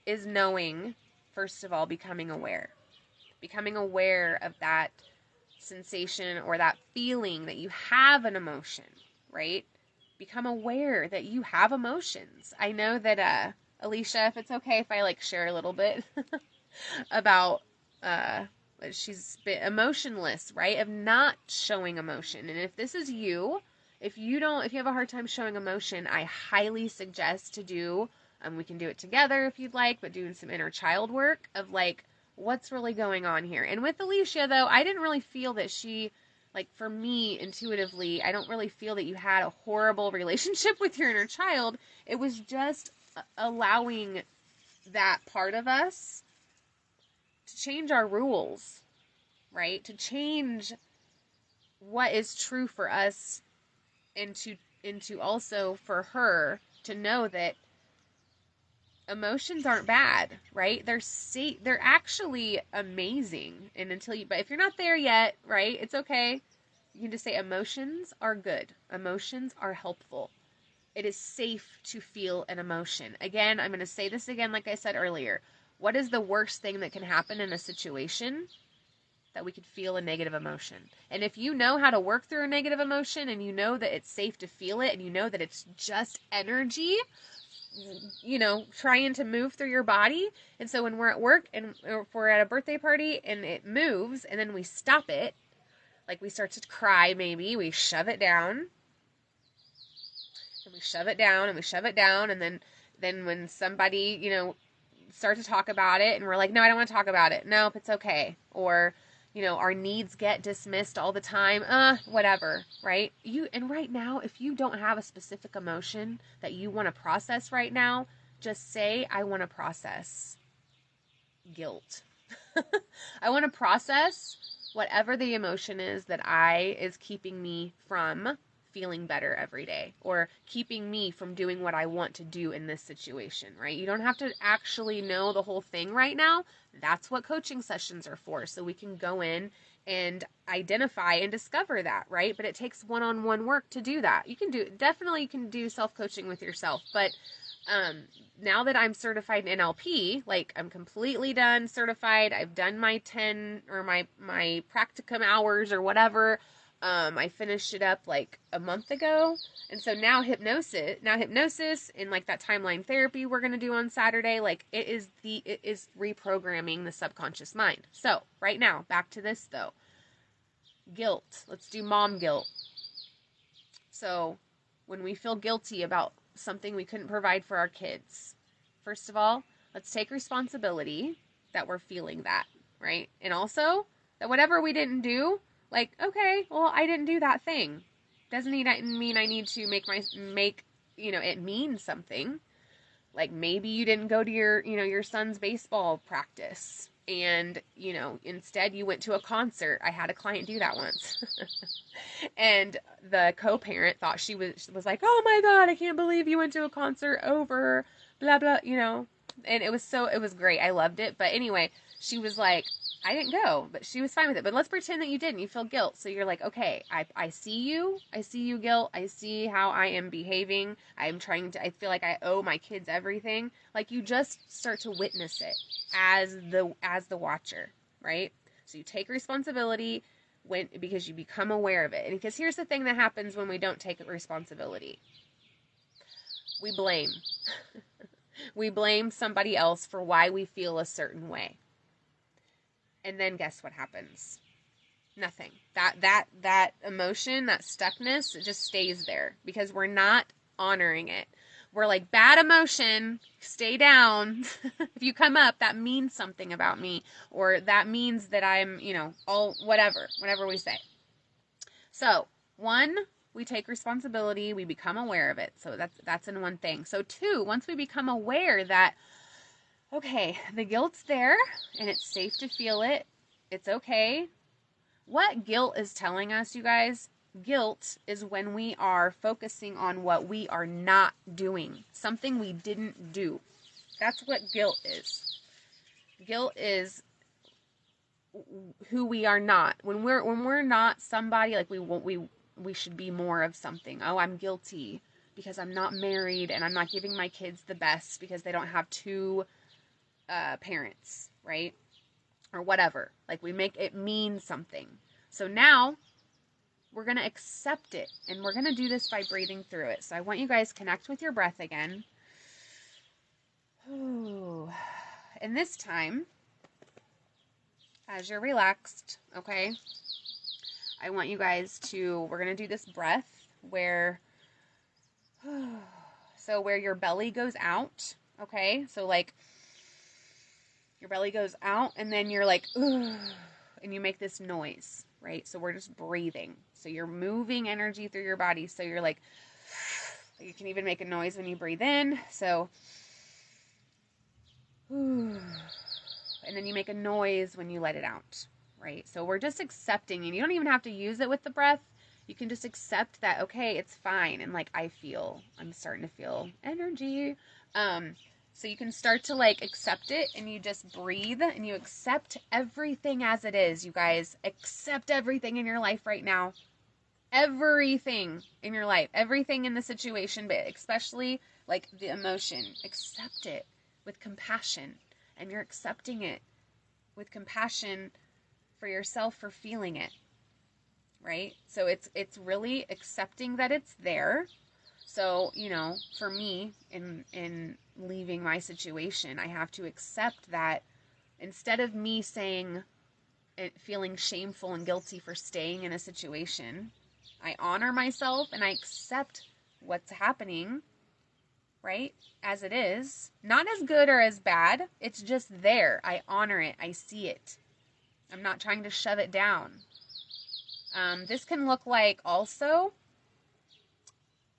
is knowing, first of all, becoming aware. Becoming aware of that sensation or that feeling that you have an emotion, right? Become aware that you have emotions. I know that, Alicia, if it's okay if I like share a little bit about, she's been emotionless, right? Of not showing emotion. And if this is you, if you have a hard time showing emotion, I highly suggest to do, we can do it together if you'd like, but doing some inner child work of like, what's really going on here. And with Alicia, though, I didn't really feel that she, like for me, intuitively, I don't really feel that you had a horrible relationship with your inner child. It was just allowing that part of us to change our rules, right? To change what is true for us and to also for her to know that emotions aren't bad, right? They're actually amazing. And but if you're not there yet, right? It's okay. You can just say emotions are good. Emotions are helpful. It is safe to feel an emotion. Again, I'm going to say this again, like I said earlier. What is the worst thing that can happen in a situation? That we could feel a negative emotion. And if you know how to work through a negative emotion and you know that it's safe to feel it and you know that it's just energy, trying to move through your body. And so when we're at work and if we're at a birthday party and it moves and then we stop it, like we start to cry, maybe we shove it down and we shove it down and we shove it down. And then when somebody, start to talk about it and we're like, no, I don't want to talk about it. Nope, it's okay. Or, our needs get dismissed all the time. Whatever, right? And right now, if you don't have a specific emotion that you want to process right now, just say, I want to process guilt. I want to process whatever the emotion is that is keeping me from feeling better every day or keeping me from doing what I want to do in this situation, right? You don't have to actually know the whole thing right now. That's what coaching sessions are for. So we can go in and identify and discover that, right? But it takes one-on-one work to do that. You can do self-coaching with yourself, but now that I'm certified in NLP, like I'm completely done certified, I've done my 10 or my practicum hours or whatever. I finished it up like a month ago. And so now hypnosis and like that timeline therapy we're going to do on Saturday, like it is reprogramming the subconscious mind. So right now, back to this though. Guilt. Let's do mom guilt. So when we feel guilty about something we couldn't provide for our kids, first of all, let's take responsibility that we're feeling that, right? And also that whatever we didn't do, like, okay, well, I didn't do that thing. Doesn't mean I need to make it mean something. Like maybe you didn't go to your son's baseball practice and, instead you went to a concert. I had a client do that once. And the co-parent thought she was like, oh my God, I can't believe you went to a concert over blah, blah, and it was great. I loved it. But anyway, she was like, I didn't go, but she was fine with it. But let's pretend that you did and you feel guilt. So you're like, okay, I see you. I see you, guilt. I see how I am behaving. I feel like I owe my kids everything. Like you just start to witness it as the watcher, right? So you take responsibility because you become aware of it. And because here's the thing that happens when we don't take responsibility. We blame. We blame somebody else for why we feel a certain way. And then guess what happens? Nothing. That emotion, that stuckness, it just stays there because we're not honoring it. We're like, bad emotion, stay down. If you come up, that means something about me, or that means that I'm, whatever we say. So 1, we take responsibility, we become aware of it. So that's in one thing. So 2, once we become aware that, okay, the guilt's there and it's safe to feel it. It's okay. What guilt is telling us, you guys? Guilt is when we are focusing on what we are not doing, something we didn't do. That's what guilt is. Guilt is who we are not. When we're not somebody, like we should be more of something. Oh, I'm guilty because I'm not married and I'm not giving my kids the best because they don't have two parents, right? Or whatever. Like we make it mean something. So now we're going to accept it, and we're going to do this by breathing through it. So I want you guys to connect with your breath again. Ooh. And this time, as you're relaxed, okay, I want you guys to, we're going to do this breath where, so where your belly goes out, okay? So like your belly goes out and then you're like, ooh, and you make this noise, right? So we're just breathing. So you're moving energy through your body. So you're like, you can even make a noise when you breathe in. So, ooh. And then you make a noise when you let it out, right? So we're just accepting, and you don't even have to use it with the breath. You can just accept that, okay, it's fine. And like, I'm starting to feel energy. So you can start to like accept it, and you just breathe and you accept everything as it is, you guys. Accept everything in your life right now. Everything in your life, everything in the situation, but especially like the emotion. Accept it with compassion. And you're accepting it with compassion for yourself for feeling it, right? So it's really accepting that it's there. So, you know, for me, in leaving my situation, I have to accept that instead of me feeling shameful and guilty for staying in a situation, I honor myself and I accept what's happening, right? As it is. Not as good or as bad. It's just there. I honor it. I see it. I'm not trying to shove it down. This can look like also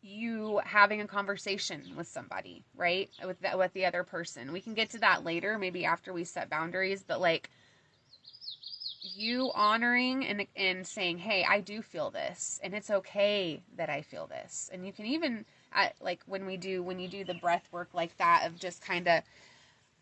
you having a conversation with somebody, right? With the other person. We can get to that later, maybe after we set boundaries, but like you honoring and saying, hey, I do feel this, and it's okay that I feel this. And you can even, like when you do the breath work like that of just kind of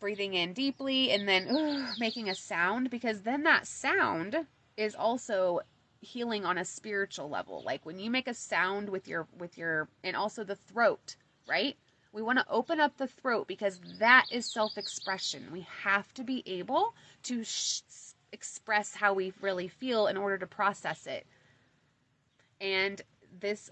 breathing in deeply and then making a sound, because then that sound is also healing on a spiritual level. Like when you make a sound with your and also the throat, right? We want to open up the throat because that is self-expression. We have to be able to express how we really feel in order to process it. And this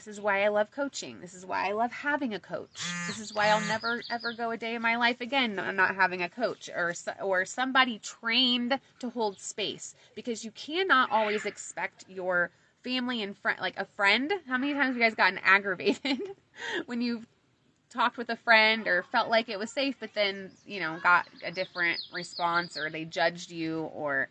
is why I love coaching. This is why I love having a coach. This is why I'll never ever go a day in my life again not having a coach or somebody trained to hold space, because you cannot always expect your family and friend, like a friend. How many times have you guys gotten aggravated when you've talked with a friend or felt like it was safe, but then, you know, got a different response, or they judged you, or,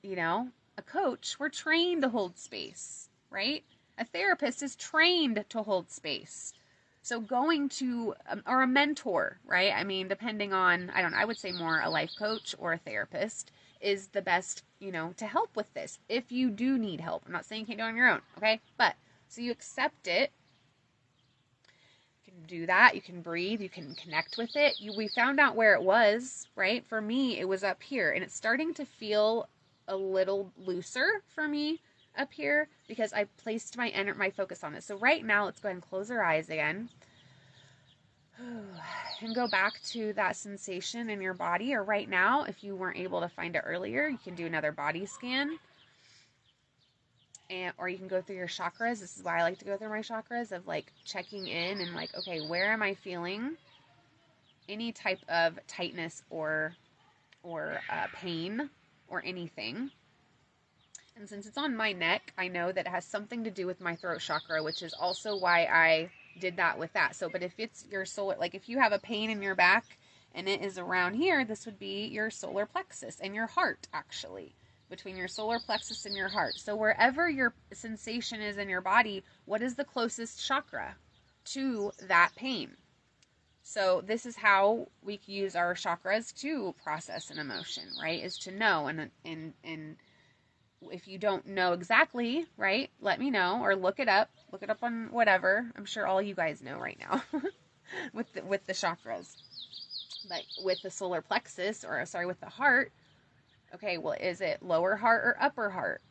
you know, a coach, we're trained to hold space, right? A therapist is trained to hold space. So going to, or a mentor, right? I mean, depending on, I would say more a life coach or a therapist is the best, you know, to help with this. If you do need help. I'm not saying you can't do it on your own, okay? But, so you accept it. You can do that. You can breathe. You can connect with it. We found out where it was, right? For me, it was up here, and it's starting to feel a little looser for me up here because I placed my focus on it. So right now, let's go ahead and close our eyes again and go back to that sensation in your body. Or right now, if you weren't able to find it earlier, you can do another body scan. Or you can go through your chakras. This is why I like to go through my chakras, of like checking in and like, okay, where am I feeling any type of tightness or pain or anything? And since it's on my neck, I know that it has something to do with my throat chakra, which is also why I did that with that. So, but if it's your solar, like if you have a pain in your back and it is around here, this would be your solar plexus and your heart, actually. Between your solar plexus and your heart. So wherever your sensation is in your body, what is the closest chakra to that pain? So this is how we use our chakras to process an emotion, right? Is to know. And if you don't know exactly, right, let me know, or look it up on whatever. I'm sure all you guys know right now with the chakras. But with the solar plexus, or sorry, with the heart, okay, well, is it lower heart or upper heart?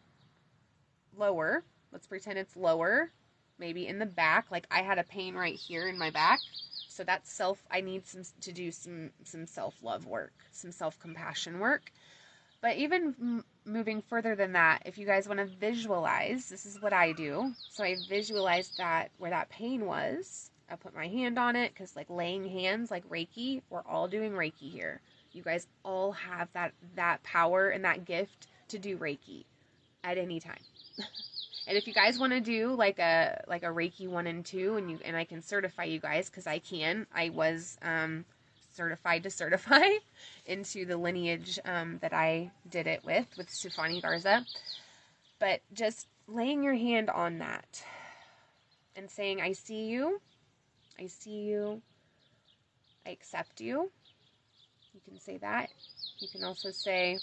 Lower. Let's pretend it's lower. Maybe in the back. Like I had a pain right here in my back. So that's I need to do some self-love work, some self-compassion work. But even moving further than that, if you guys want to visualize, this is what I do. So I visualize that where that pain was. I put my hand on it, because like laying hands, like Reiki, we're all doing Reiki here. You guys all have that power and that gift to do Reiki at any time. And if you guys want to do like a Reiki 1 and 2, and I can certify you guys, because I was certified to certify into the lineage that I did it with Stefani Garza. But just laying your hand on that and saying, I see you, I accept you. You can say that. You can also say,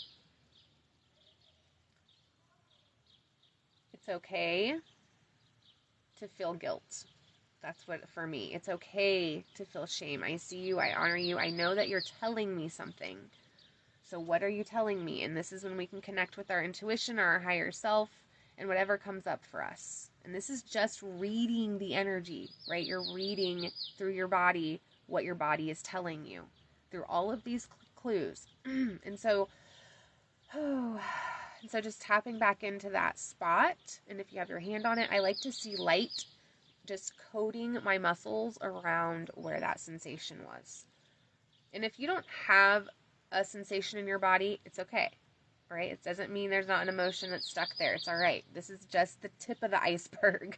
it's okay to feel guilt. That's what, for me, it's okay to feel shame. I see you, I honor you, I know that you're telling me something. So what are you telling me? And this is when we can connect with our intuition or our higher self and whatever comes up for us. And this is just reading the energy, right? You're reading through your body what your body is telling you through all of these clues. And so just tapping back into that spot. And if you have your hand on it, I like to see light just coating my muscles around where that sensation was. And if you don't have a sensation in your body, it's okay, right? It doesn't mean there's not an emotion that's stuck there. It's all right. This is just the tip of the iceberg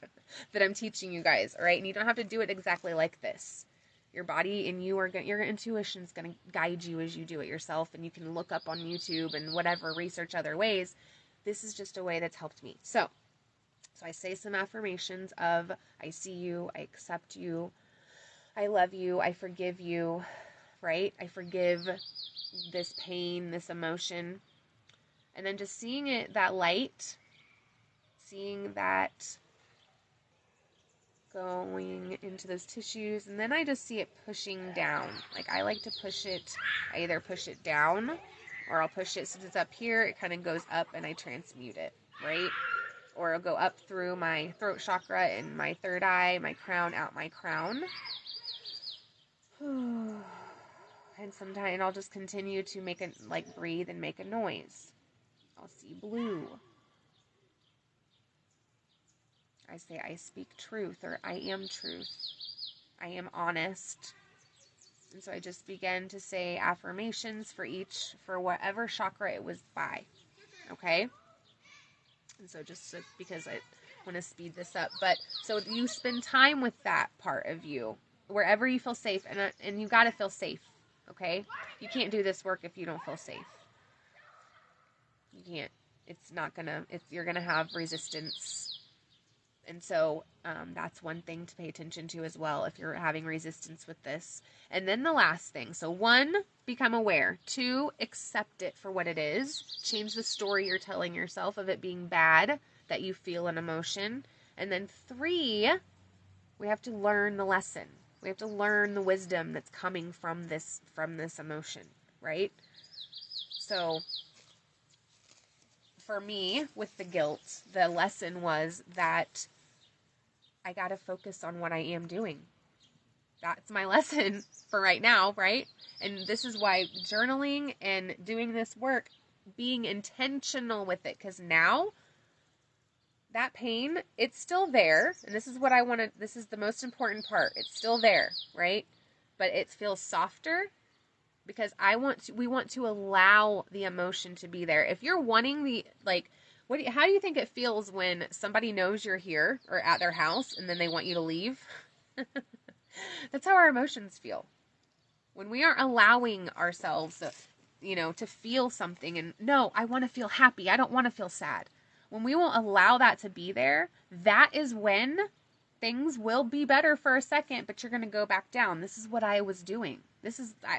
that I'm teaching you guys, all right? And you don't have to do it exactly like this. Your body and your intuition is going to guide you as you do it yourself, and you can look up on YouTube and whatever, research other ways. This is just a way that's helped me. So I say some affirmations of, I see you, I accept you, I love you, I forgive you, right? I forgive this pain, this emotion. And then just seeing it, that light, seeing that going into those tissues. And then I just see it pushing down. Like I like to push it, I either push it down or I'll push it, since it's up here, it kind of goes up and I transmute it, right? Or it'll go up through my throat chakra and my third eye, my crown, out my crown. And sometimes I'll just continue to breathe and make a noise. I'll see blue. I say, I speak truth, or I am truth. I am honest. And so I just begin to say affirmations for whatever chakra it was by. Okay? And so just because I want to speed this up. But so you spend time with that part of you, wherever you feel safe. And you got to feel safe. Okay? You can't do this work if you don't feel safe. You can't. You're going to have resistance. And so that's one thing to pay attention to as well if you're having resistance with this. And then the last thing. So 1, become aware. 2, accept it for what it is. Change the story you're telling yourself of it being bad, that you feel an emotion. And then 3, we have to learn the lesson. We have to learn the wisdom that's coming from this emotion, right? So for me, with the guilt, the lesson was that I got to focus on what I am doing. That's my lesson for right now, right? And this is why journaling and doing this work, being intentional with it, because now that pain, it's still there. And this is what this is the most important part. It's still there, right? But it feels softer because we want to allow the emotion to be there. If you're wanting how do you think it feels when somebody knows you're here or at their house and then they want you to leave? That's how our emotions feel. When we aren't allowing ourselves, to feel something, and no, I want to feel happy. I don't want to feel sad. When we won't allow that to be there, that is when things will be better for a second, but you're going to go back down. This is what I was doing.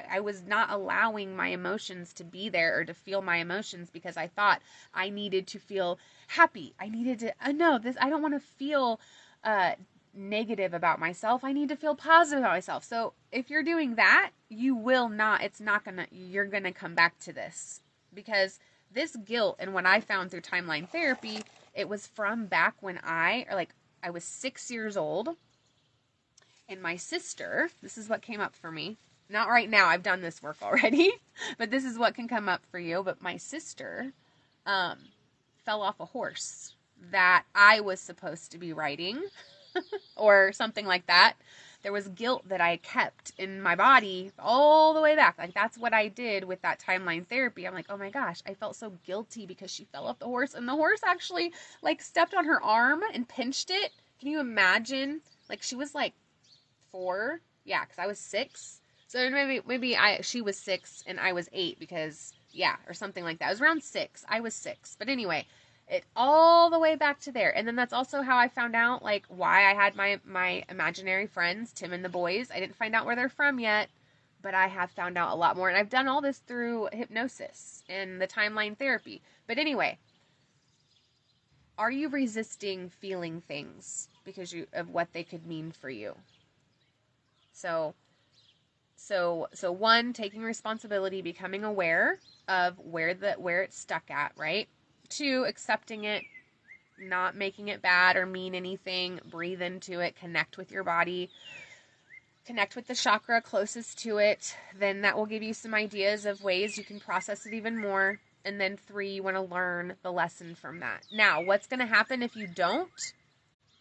I was not allowing my emotions to be there or to feel my emotions because I thought I needed to feel happy. I needed to, I don't want to feel negative about myself. I need to feel positive about myself. So if you're doing that, you're going to come back to this, because this guilt, and what I found through timeline therapy, it was from back when I was 6 years old, and my sister, this is what came up for me. Not right now, I've done this work already, but this is what can come up for you. But my sister fell off a horse that I was supposed to be riding or something like that. There was guilt that I kept in my body all the way back. Like, that's what I did with that timeline therapy. I'm like, oh my gosh, I felt so guilty because she fell off the horse, and the horse actually stepped on her arm and pinched it. Can you imagine? She was 4. Yeah, because I was 6. So maybe she was 6 and I was 8, because, yeah, or something like that. It was around 6. I was 6. But anyway, it all the way back to there. And then that's also how I found out, why I had my imaginary friends, Tim and the boys. I didn't find out where they're from yet, but I have found out a lot more. And I've done all this through hypnosis and the timeline therapy. But anyway, are you resisting feeling things because of what they could mean for you? So one, taking responsibility, becoming aware of where it's stuck at, right? 2, accepting it, not making it bad or mean anything. Breathe into it, connect with your body, connect with the chakra closest to it. Then that will give you some ideas of ways you can process it even more. And then 3, you want to learn the lesson from that. Now, what's going to happen if you don't?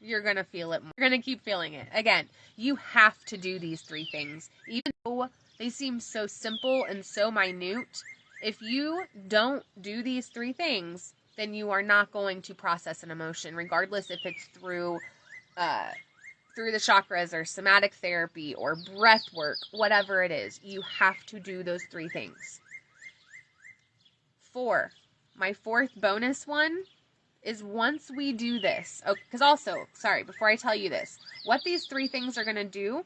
You're going to feel it more. You're going to keep feeling it. Again, you have to do these 3 things. Even though they seem so simple and so minute, if you don't do these 3 things, then you are not going to process an emotion, regardless if it's through the chakras or somatic therapy or breath work, whatever it is. You have to do those 3 things. 4, my 4th bonus one is, once we do this, because also, sorry, before I tell you this, what these 3 things are going to do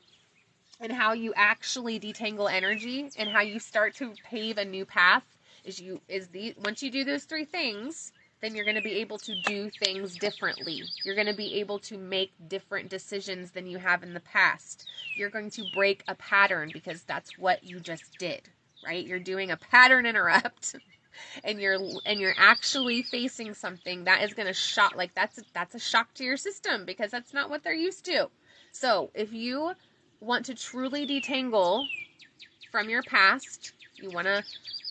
and how you actually detangle energy and how you start to pave a new path once you do those 3 things, then you're going to be able to do things differently. You're going to be able to make different decisions than you have in the past. You're going to break a pattern, because that's what you just did, right? You're doing a pattern interrupt. And you're actually facing something that is going to shock, that's a shock to your system, because that's not what they're used to. So if you want to truly detangle from your past, you want to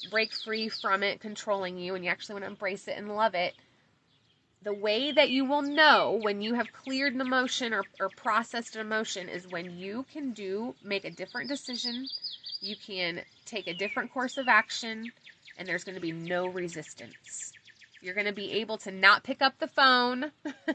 break free from it controlling you, and you actually want to embrace it and love it, the way that you will know when you have cleared an emotion or processed an emotion is when you can make a different decision, you can take a different course of action, and there's going to be no resistance. You're going to be able to not pick up the phone,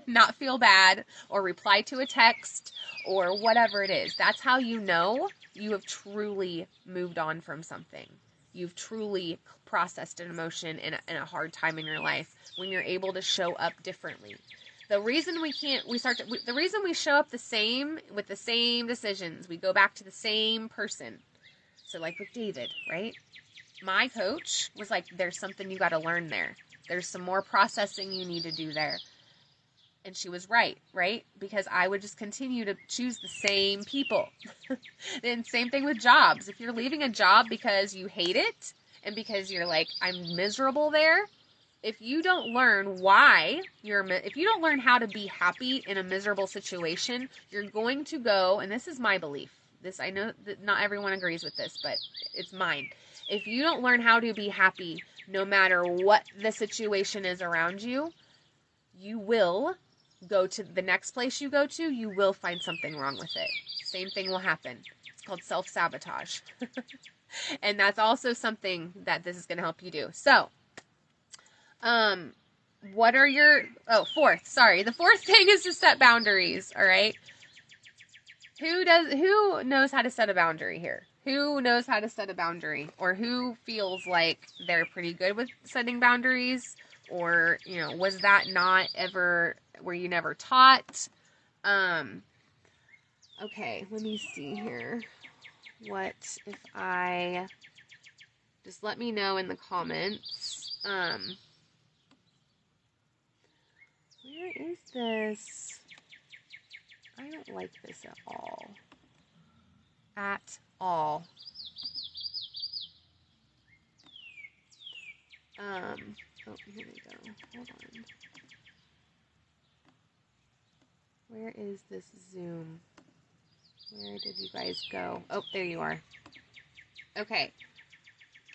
not feel bad, or reply to a text, or whatever it is. That's how you know you have truly moved on from something. You've truly processed an emotion in a hard time in your life, when you're able to show up differently. The reason the reason we show up the same with the same decisions, we go back to the same person. So with David, right? My coach was like, there's something you got to learn there. There's some more processing you need to do there. And she was right? Because I would just continue to choose the same people. And same thing with jobs. If you're leaving a job because you hate it and because you're I'm miserable there, if you don't learn if you don't learn how to be happy in a miserable situation, you're going to go, and this is my belief. I know that not everyone agrees with this, but it's mine. If you don't learn how to be happy, no matter what the situation is around you, you will go to the next place you go to, you will find something wrong with it. Same thing will happen. It's called self-sabotage. And that's also something that this is going to help you do. So, what are your, the 4th thing is to set boundaries, all right? Who knows how to set a boundary here? Who knows how to set a boundary? Or who feels like they're pretty good with setting boundaries? Or, was that not ever, were you never taught? Okay, let me see here. What if I... Just let me know in the comments. Where is this? I don't like this at all. At all. Oh, here we go. Hold on. Where is this Zoom? Where did you guys go? Oh, there you are. Okay.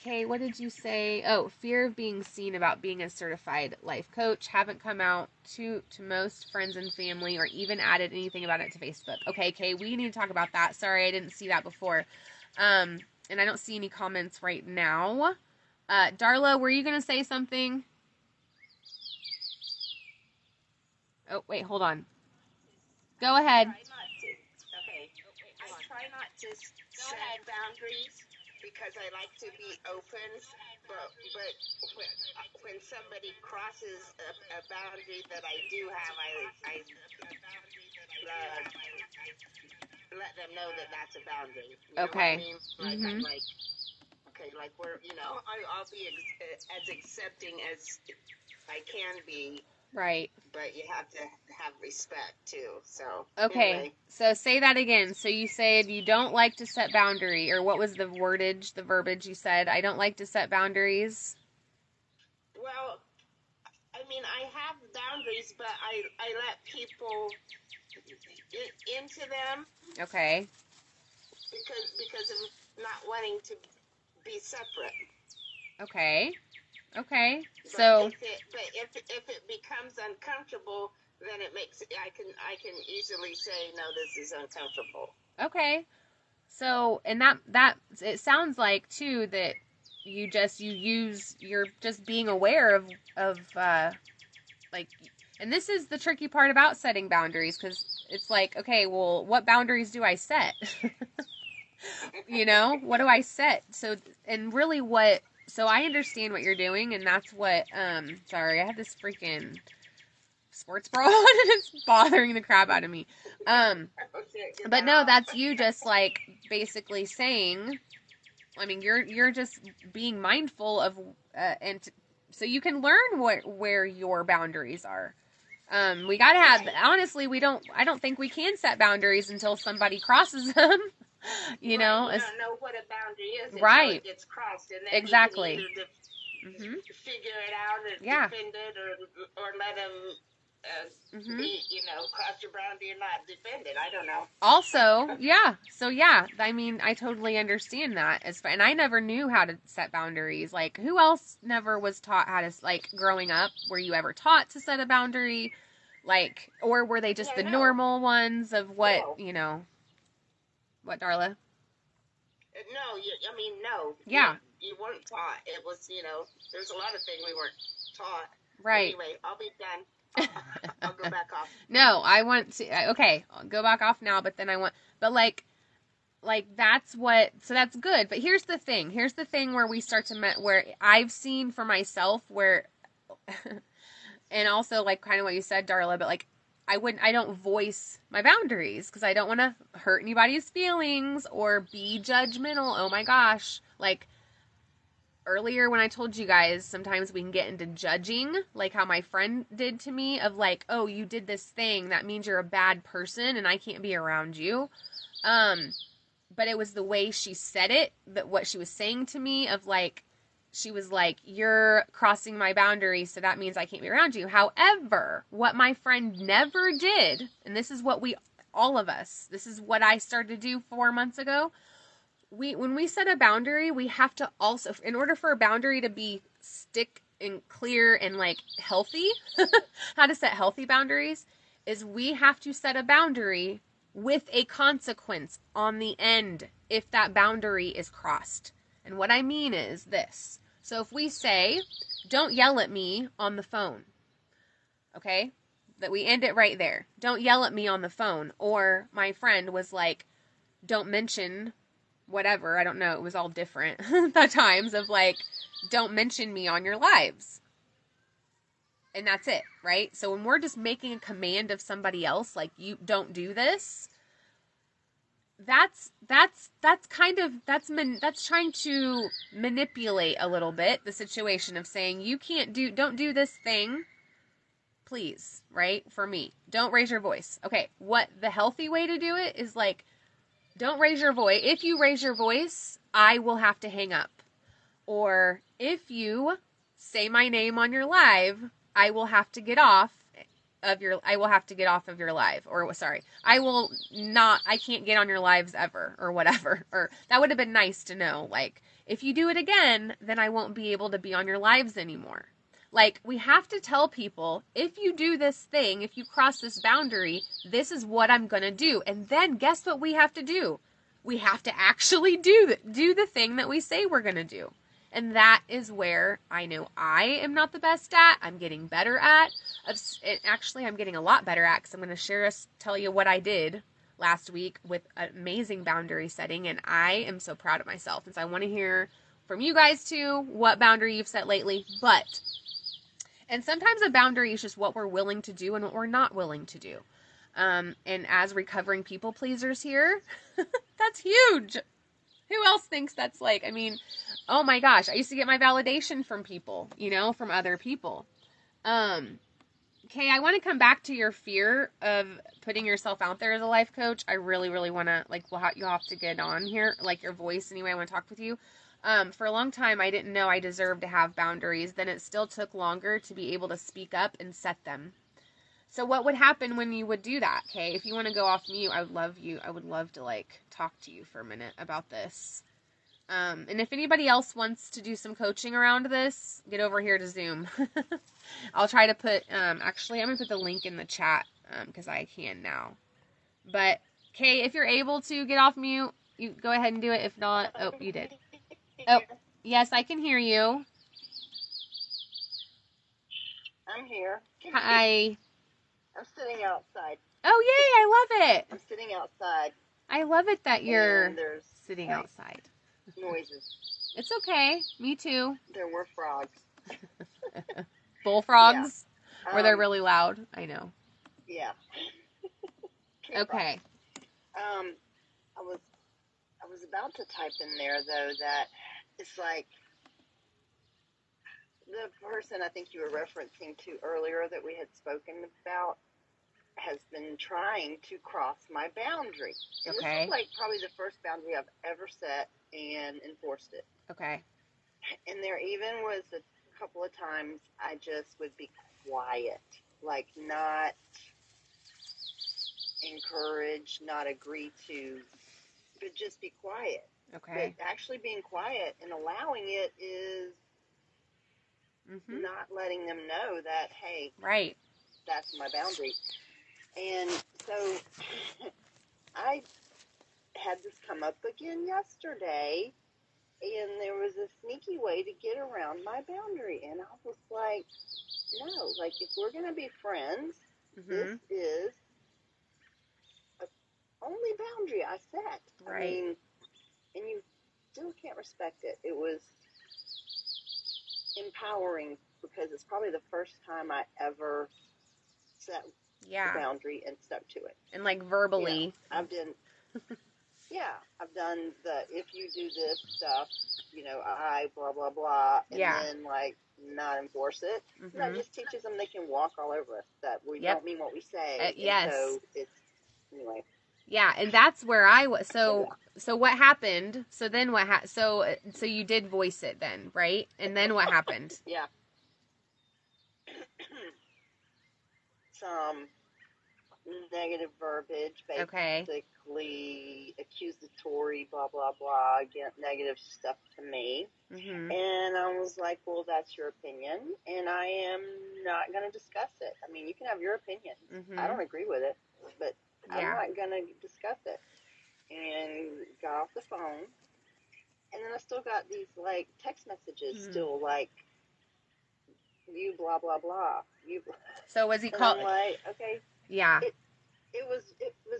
Okay, what did you say? Oh, fear of being seen about being a certified life coach. Haven't come out to most friends and family or even added anything about it to Facebook. Okay, Kay, we need to talk about that. Sorry, I didn't see that before. And I don't see any comments right now. Darla, were you going to say something? Oh, wait, hold on. Go ahead. I try not to set boundaries because I like to be open, but when somebody crosses a boundary that I do have, I let them know that that's a boundary. You know what I mean? Like, I'm like, okay, like we're, I'll be as accepting as I can be. Right. But you have to have respect too. So okay. Anyway. So say that again. So you said you don't like to set boundary, or what was the wordage, the verbiage you said? I don't like to set boundaries. Well, I mean, I have boundaries, but I let people into them. Okay. Because of not wanting to be separate. Okay. Okay. But if it becomes uncomfortable, then it makes I can easily say no. This is uncomfortable. Okay. So, and that it sounds like too that you're just being aware of like, and this is the tricky part about setting boundaries, because it's like, okay, well, what boundaries do I set? What do I set? So, and really so I understand what you're doing, and that's what, sorry, I have this freaking sports bra on, and it's bothering the crap out of me. But no, that's you just like basically saying, I mean, you're just being mindful of, so you can learn where your boundaries are. We gotta have, honestly, I don't think we can set boundaries until somebody crosses them. You don't know what a boundary is right. Until it gets crossed, and then exactly. You can either figure it out and defend it, or let them be, cross your boundary and not defend it. I don't know. Also, yeah. So yeah, I mean, I totally understand that. And I never knew how to set boundaries. Like, who else never was taught how to, like, growing up? Were you ever taught to set a boundary? Like, or were they just the normal ones of what, What, Darla? No. Yeah. You weren't taught. It was, there's a lot of things we weren't taught. Right. Anyway, I'll be done. I'll go back off. No, I want to, okay, I'll go back off now, but then like, that's so that's good. But here's the thing where we start to where I've seen for myself where, and also like kind of what you said, Darla, but like, I don't voice my boundaries because I don't want to hurt anybody's feelings or be judgmental. Oh my gosh. Like earlier when I told you guys, sometimes we can get into judging, like how my friend did to me of like, oh, you did this thing. That means you're a bad person and I can't be around you. But it was the way she said it, that what she was saying to me of like, she was like, you're crossing my boundary, so that means I can't be around you. However, what my friend never did, and this is what all of us, this is what I started to do 4 months ago. When we set a boundary, we have to also, in order for a boundary to be stick and clear and like healthy, how to set healthy boundaries is we have to set a boundary with a consequence on the end if that boundary is crossed. And what I mean is this. So if we say, don't yell at me on the phone, okay? That we end it right there. Don't yell at me on the phone. Or my friend was like, don't mention whatever. I don't know. It was all different at times of like, don't mention me on your lives. And that's it, right? So when we're just making a command of somebody else, like, you don't do this, that's kind of that's trying to manipulate a little bit the situation of saying you don't do this thing, please, right? For me, don't raise your voice. Okay, what the healthy way to do it is like, don't raise your voice. If you raise your voice, I will have to hang up. Or if you say my name on your live, I will have to get off of your live. Or sorry, I can't get on your lives ever, or whatever. Or that would have been nice to know. Like, if you do it again, then I won't be able to be on your lives anymore. Like, we have to tell people, if you do this thing, if you cross this boundary, this is what I'm going to do. And then guess what we have to do? We have to actually do the thing that we say we're going to do. And that is where I know I am not the best at. I'm getting better at. Actually, I'm getting a lot better at, because I'm going to tell you what I did last week with amazing boundary setting. And I am so proud of myself. And so I want to hear from you guys too, what boundary you've set lately. And sometimes a boundary is just what we're willing to do and what we're not willing to do. And as recovering people pleasers here, that's huge. Who else thinks that's like, I mean, oh my gosh, I used to get my validation from people, from other people. Okay, I want to come back to your fear of putting yourself out there as a life coach. I really, really want to, you'll have to get on here, your voice anyway, I want to talk with you. For a long time, I didn't know I deserved to have boundaries. Then it still took longer to be able to speak up and set them. So what would happen when you would do that? Okay, if you want to go off mute, I would love to talk to you for a minute about this. And if anybody else wants to do some coaching around this, get over here to Zoom. I'll try to put, actually, I'm going to put the link in the chat, because I can now. But, Kay, if you're able to get off mute, you go ahead and do it. If not, oh, you did. Oh, yes, I can hear you. I'm here. Hi. I'm sitting outside. Oh, yay, I love it. I'm sitting outside. I love it that you're there's sitting outside. Noises. It's okay. Me too. There were frogs. Bullfrogs? Yeah. Where they're really loud? I know. Yeah. Okay. I was about to type in there, though, that it's like the person I think you were referencing to earlier that we had spoken about has been trying to cross my boundary. And okay. This is probably the first boundary I've ever set and enforced it. Okay. And there even was a couple of times I just would be quiet, not encourage, not agree to, but just be quiet. Okay. But actually being quiet and allowing it is not letting them know that, hey, right, that's my boundary. And so I had this come up again yesterday, and there was a sneaky way to get around my boundary. And I was like, no, if we're going to be friends, this is the only boundary I set. Right. I mean, and you still can't respect it. It was empowering because it's probably the first time I ever set the boundary and stuck to it. And verbally. Yeah, I've done the if you do this stuff, I blah blah blah, and then not enforce it. That just teaches them they can walk all over us. That we don't mean what we say. Yes. So it's anyway. Yeah, and that's where I was. So what happened? So then what happened? So you did voice it then, right? And then what happened? Yeah. Some negative verbiage, basically accusatory, blah, blah, blah, negative stuff to me. And I was like, well, that's your opinion, and I am not going to discuss it. I mean, you can have your opinion. I don't agree with it, but I'm not going to discuss it. And got off the phone, and then I still got these, text messages still, you blah, blah, blah. You. So was he called? I'm like, okay. Yeah. It was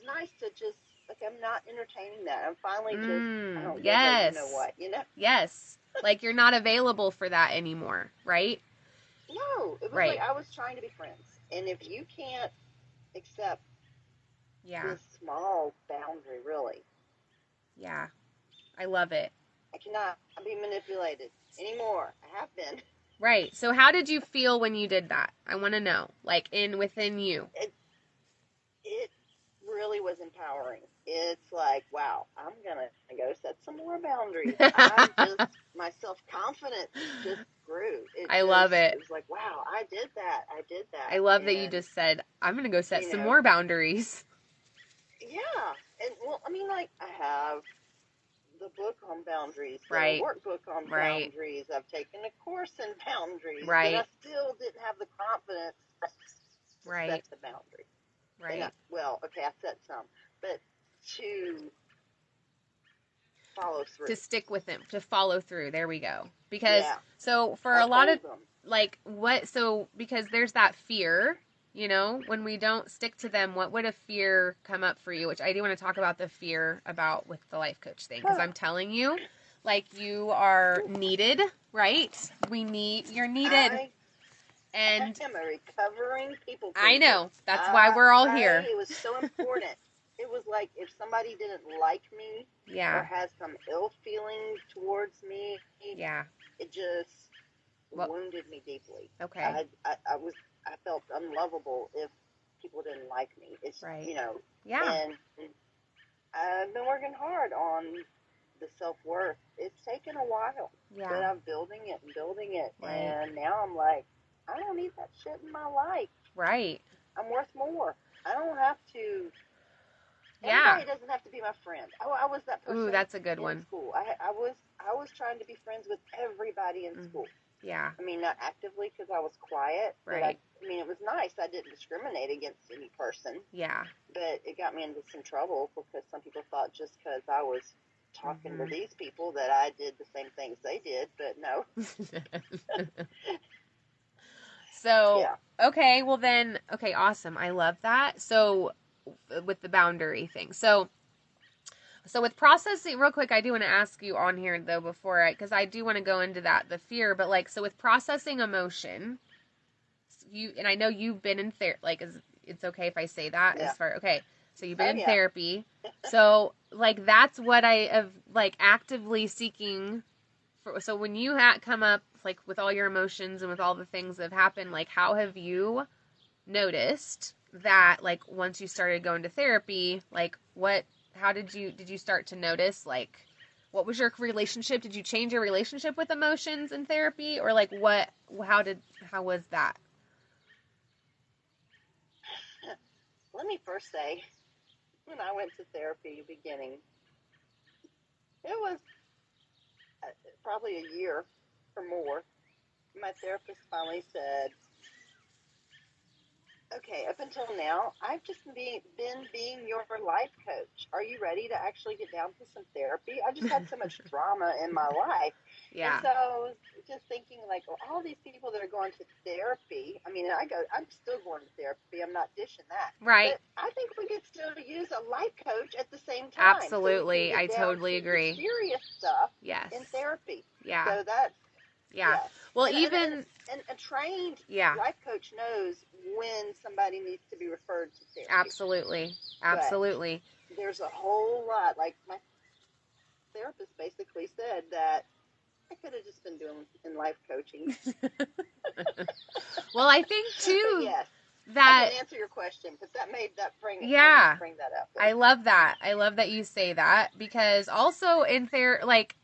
nice to just, I'm not entertaining that. I'm finally just, I don't yes. You know what, Yes. You're not available for that anymore, right? No. It was I was trying to be friends. And if you can't accept this small boundary, really, Yeah. I love it. I cannot be manipulated anymore. I have been. Right. So how did you feel when you did that? I want to know. Like within you. It really was empowering. It's like, wow, I'm going to go set some more boundaries. My self-confidence just grew. I love it. It was like, wow, I did that. I love that you just said, I'm going to go set some more boundaries. Yeah. And, well, I mean, like, I have the book on boundaries, right. the workbook on right. boundaries. I've taken a course in boundaries. Right. But I still didn't have the confidence to right. set the boundary. Right. I set some. But to follow through. To stick with them, to follow through. There we go. Because, so for a lot of, like, because there's that fear, you know, when we don't stick to them, what would a fear come up for you? Which I do want to talk about the fear about with the life coach thing. Because I'm telling you, like, you are needed, right? You're needed. And I am a recovering people. I know. That's why we're all here. It was so important. It was like if somebody didn't like me or has some ill feeling towards me, it just wounded me deeply. Okay. I felt unlovable if people didn't like me. It's right. you know. Yeah. And I've been working hard on the self-worth. It's taken a while. Yeah. But I'm building it. Right. And now I'm like, I don't need that shit in my life. Right. I'm worth more. I don't have to. Yeah. Everybody doesn't have to be my friend. I was that person. Ooh, that's a good one. School. I was trying to be friends with everybody in school. Yeah. I mean, not actively because I was quiet. Right. But I mean, it was nice. I didn't discriminate against any person. Yeah. But it got me into some trouble because some people thought just because I was talking to these people that I did the same things they did. But no. So, okay, well then, okay, awesome. I love that. So, with the boundary thing. So with processing, real quick, I do want to ask you on here, though, because I do want to go into that, the fear, but, like, so with processing emotion, and I know you've been in therapy, like, it's okay if I say that? Yeah. Okay, so you've been in therapy. So, like, that's what I have, like, actively seeking for. So when you come up, like, with all your emotions and with all the things that have happened, like, how have you noticed that, like, once you started going to therapy, like, how did you start to notice, like, what was your relationship? Did you change your relationship with emotions in therapy? Or, like, how was that? Let me first say, when I went to therapy beginning, it was probably a year or more. My therapist finally said, okay, up until now, I've just been being your life coach. Are you ready to actually get down to some therapy? I just had so much drama in my life. Yeah. And so I was just thinking, like, well, all these people that are going to therapy, I mean, I'm still going to therapy. I'm not dishing that. Right. But I think we could still use a life coach at the same time. Absolutely. So I totally agree. The serious stuff in therapy. Yeah. So that's, Well, and a trained life coach knows when somebody needs to be referred to therapy. Absolutely. But there's a whole lot. Like, my therapist basically said that I could have just been doing in life coaching. Well, I think too. Yes. That I didn't answer your question, but that bring that up. I love that. I love that you say that, because also in like.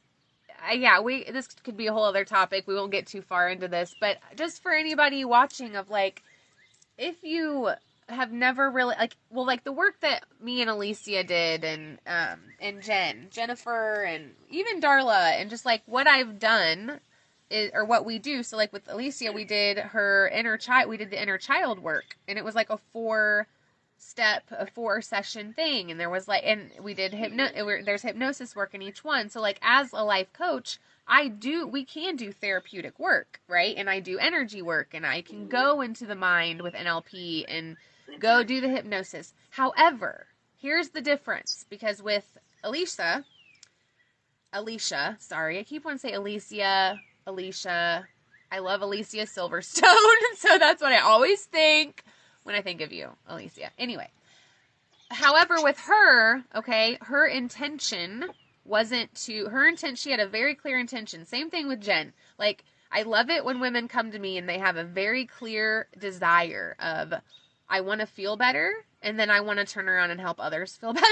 This could be a whole other topic. We won't get too far into this, but just for anybody watching, of, like, if you have never really, like the work that me and Alicia did, and Jennifer, and even Darla, and just, like, what I've done or what we do. So, like, with Alicia, we did the inner child work, and it was like a 4-session thing, and there was, like, and we did there's hypnosis work in each one. So, like, as a life coach, we can do therapeutic work, right? And I do energy work, and I can go into the mind with NLP and go do the hypnosis. However, here's the difference, because with Alicia, sorry, I keep wanting to say Alicia, I love Alicia Silverstone, so that's what I always think when I think of you, Alicia. Anyway, however, with her, okay, her intention wasn't to her intent. She had a very clear intention. Same thing with Jen. Like, I love it when women come to me and they have a very clear desire of, I want to feel better, and then I want to turn around and help others feel better,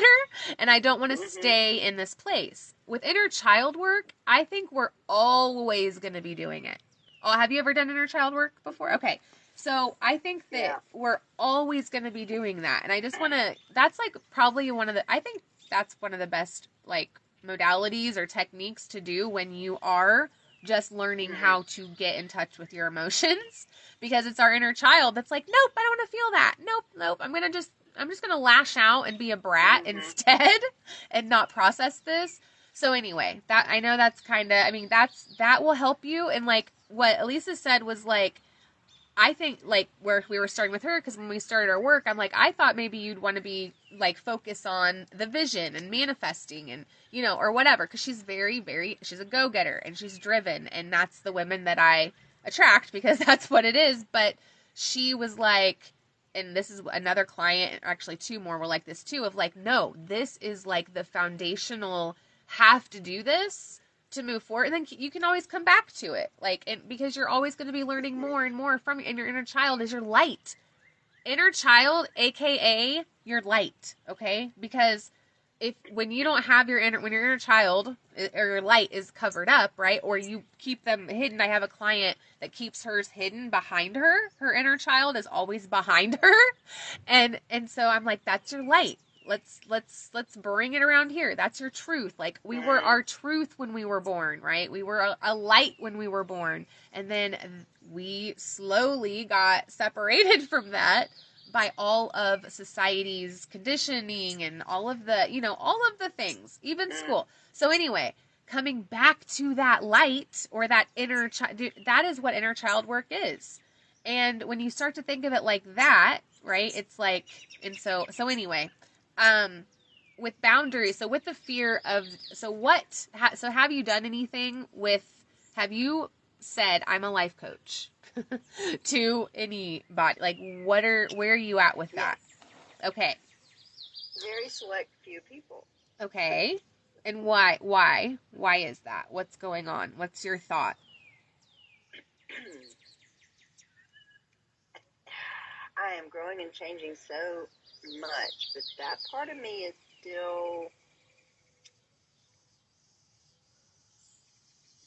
and I don't want to stay in this place. With inner child work, I think we're always going to be doing it. Oh, have you ever done inner child work before? Okay. So I think that we're always going to be doing that. And I just want to, that's like probably I think that's one of the best like modalities or techniques to do when you are just learning how to get in touch with your emotions, because it's our inner child that's like, nope, I don't want to feel that. Nope. I'm just going to lash out and be a brat instead and not process this. So anyway, that, I know that's kind of, I mean, that will help you. And like what Elisa said was like, I think like where we were starting with her, because when we started our work, I'm like, I thought maybe you'd want to be like focus on the vision and manifesting and, you know, or whatever. Because she's she's a go-getter and she's driven, and that's the women that I attract because that's what it is. But she was like, and this is another client, actually two more were like this too, of like, no, this is like the foundational, have to do this to move forward, and then you can always come back to it, like, and because you're always going to be learning more and more from, and your inner child is your light. Inner child, aka your light, okay? Because when you don't have when your inner child or your light is covered up, right, or you keep them hidden. I have a client that keeps hers hidden behind her. Her inner child is always behind her, and so I'm like, that's your light. Let's bring it around here. That's your truth. Like, we were our truth when we were born, right? We were a light when we were born. And then we slowly got separated from that by all of society's conditioning and all of the, you know, all of the things, even school. So anyway, coming back to that light or that inner child, that is what inner child work is. And when you start to think of it like that, right, it's like, and so anyway, with boundaries, so with the fear of, so have you done anything with, have you said, I'm a life coach to anybody? Like, where are you at with that? Okay. Very select few people. Okay. And why is that? What's going on? What's your thought? I am growing and changing so much, but that part of me is still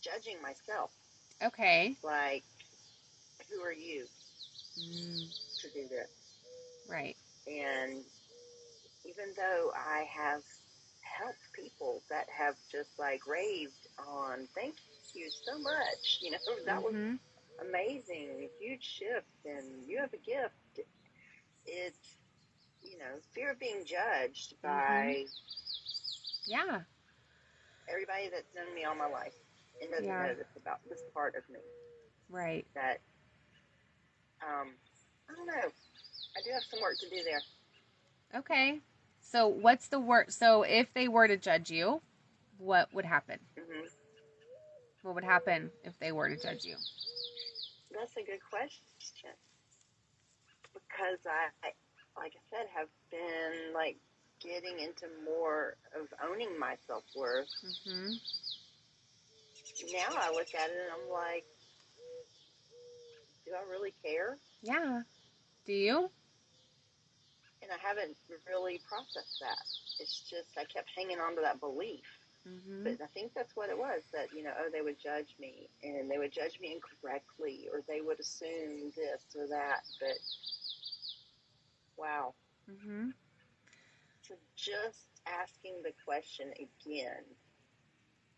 judging myself. Okay. Like, who are you to do this? Right. And even though I have helped people that have just like raved on, thank you so much, you know, that was amazing, a huge shift, and you have a gift. It's, you know, fear of being judged by everybody that's known me all my life and doesn't know this about this part of me. Right. That, I don't know. I do have some work to do there. Okay. So what's the work? So if they were to judge you, what would happen? What would happen if they were to judge you? That's a good question. Because I, like I said, have been like getting into more of owning my self-worth. Now I look at it and I'm like, do I really care? Yeah. Do you? And I haven't really processed that. It's just I kept hanging on to that belief. But I think that's what it was, that, you know, oh, they would judge me, and they would judge me incorrectly, or they would assume this or that. But wow. So just asking the question again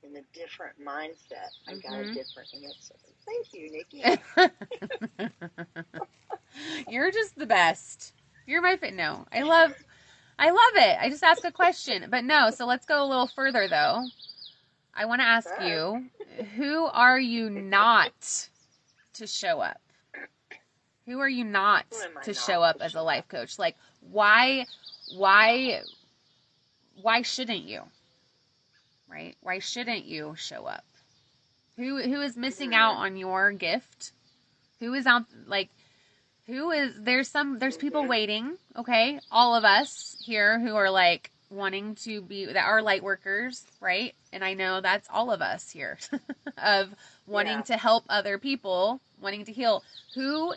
in a different mindset, I got a different answer. Thank you, Nikki. You're just the best. You're my favorite. No, I love it. I just ask a question. But no, so let's go a little further, though. I want to ask you, who are you not to show up? Who are you not to show up as a life coach? Like, why shouldn't you? Right? Why shouldn't you show up? Who is missing out on your gift? Who is out, like, there's people waiting, okay? All of us here who are like, wanting to be, that are light workers, right? And I know that's all of us here of wanting to help other people, wanting to heal. Do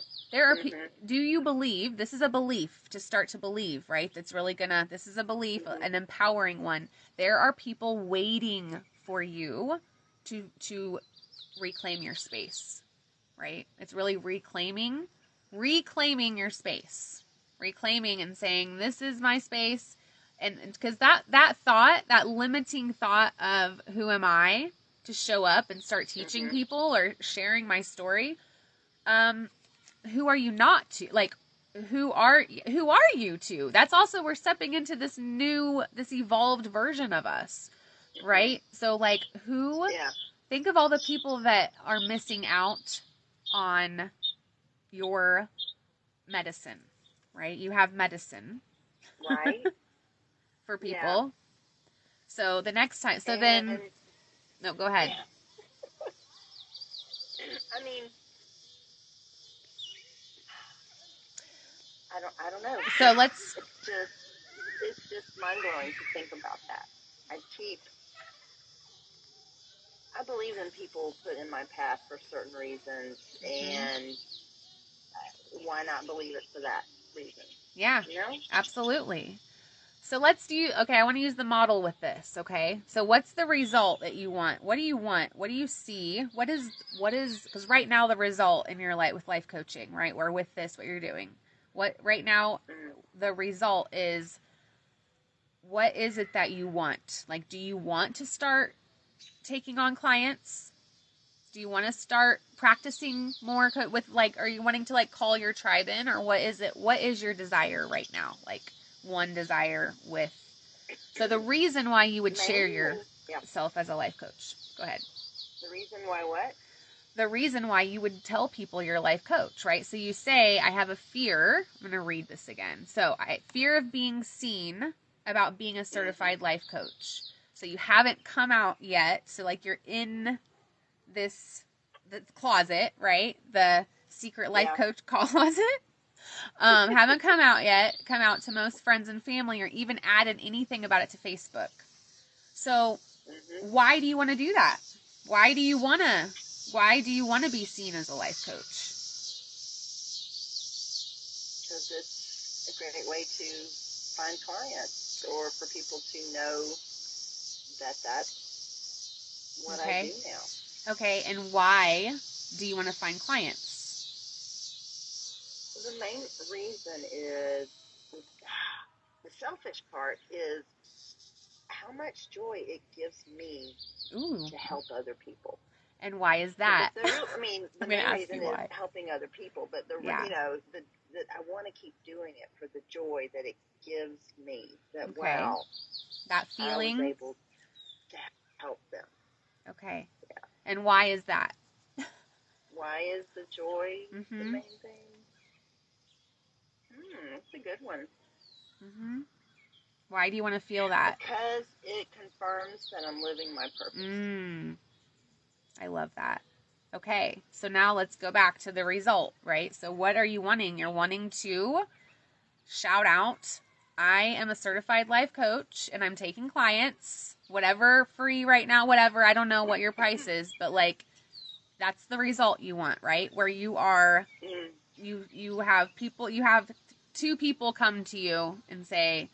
you believe, this is a belief to start to believe, right? That's really this is a belief, an empowering one. There are people waiting for you to reclaim your space, right? It's really reclaiming your space, reclaiming and saying, this is my space. And because that thought, that limiting thought of who am I to show up and start teaching people or sharing my story, who are you not to? Like, who are you to? That's also, we're stepping into this evolved version of us, right? So like, think of all the people that are missing out on your medicine, right? You have medicine, right? For people. Yeah. So the next time, no, go ahead. Yeah. I mean, I don't know. So it's just mind blowing to think about that. I believe in people put in my path for certain reasons, and why not believe it for that reason? Yeah, you know? Absolutely. So I want to use the model with this, okay? So what's the result that you want? What do you want? What do you see? What is, because right now the result in your life with life coaching, right? Or with this, what you're doing. What, right now, the result is, what is it that you want? Like, do you want to start taking on clients? Do you want to start practicing more with, like, are you wanting to, like, call your tribe in, or what is it? What is your desire right now? Like, one desire with, so the reason why you would share yourself as a life coach. Go ahead. The reason why what? The reason why you would tell people you're a life coach, right? So you say, I have a fear. I'm going to read this again. So fear of being seen about being a certified life coach. So you haven't come out yet. So like, you're in the closet, right? The secret life coach closet. Haven't come out to most friends and family, or even added anything about it to Facebook. So why do you want to do that? Why do you want to be seen as a life coach? Because it's a great way to find clients, or for people to know that that's what I do now. Okay, and why do you want to find clients? The main reason is, the selfish part is how much joy it gives me to help other people. And why is that? The main reason is helping other people, but I want to keep doing it for the joy that it gives me. That wow, that feeling, I was able to help them. Okay. Yeah. And why is that? Why is the joy the main thing? That's a good one. Why do you want to feel that? Because it confirms that I'm living my purpose. I love that. Okay, so now let's go back to the result, right? So what are you wanting? You're wanting to shout out, I am a certified life coach and I'm taking clients, whatever, free right now, whatever. I don't know what your price is, but like, that's the result you want, right? Where you are, you have people, you have 2 people come to you and say,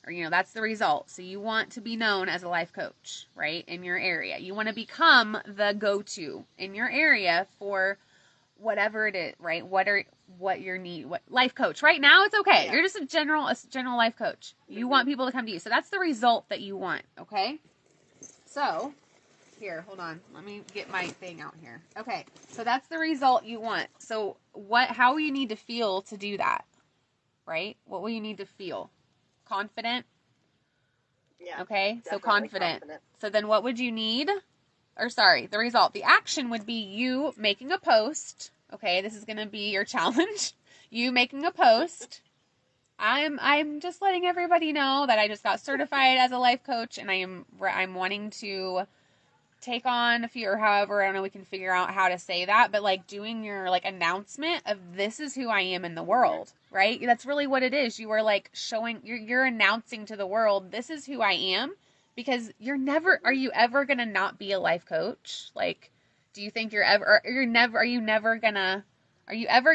or, that's the result. So you want to be known as a life coach, right? In your area. You want to become the go-to in your area for whatever it is, right? What your need, what life coach. Right now it's okay. Yeah. You're just a general life coach. You want people to come to you. So that's the result that you want, okay? So, here, hold on. Let me get my thing out here. Okay. So that's the result you want. So how will you need to feel to do that? Right? What will you need to feel? Confident? Yeah. Okay, so confident. So then what would you need? The result. The action would be you making a post. Okay, this is going to be your challenge. You making a post. I'm just letting everybody know that I just got certified as a life coach, and I'm wanting to take on a few, or however, I don't know, we can figure out how to say that, but like doing your like announcement of this is who I am in the world, right? That's really what it is. You are like showing, you're announcing to the world, this is who I am, because are you ever going to not be a life coach? Like, do you think are you ever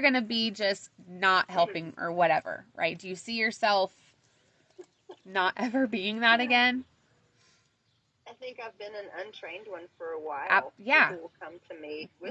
going to be just not helping or whatever, right? Do you see yourself not ever being that again? I think I've been an untrained one for a while. Yeah. People will come to me with,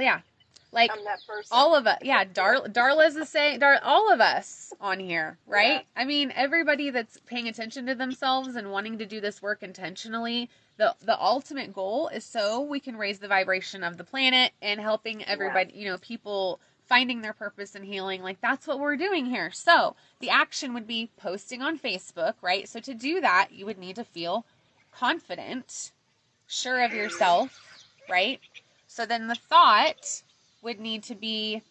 like I'm that person. all of us. Yeah, Darla's the same. All of us on here, right? Yeah. I mean, everybody that's paying attention to themselves and wanting to do this work intentionally. The ultimate goal is so we can raise the vibration of the planet and helping everybody, people finding their purpose and healing. Like, that's what we're doing here. So the action would be posting on Facebook, right? So to do that, you would need to feel confident, sure of yourself, right? So then the thought would need to be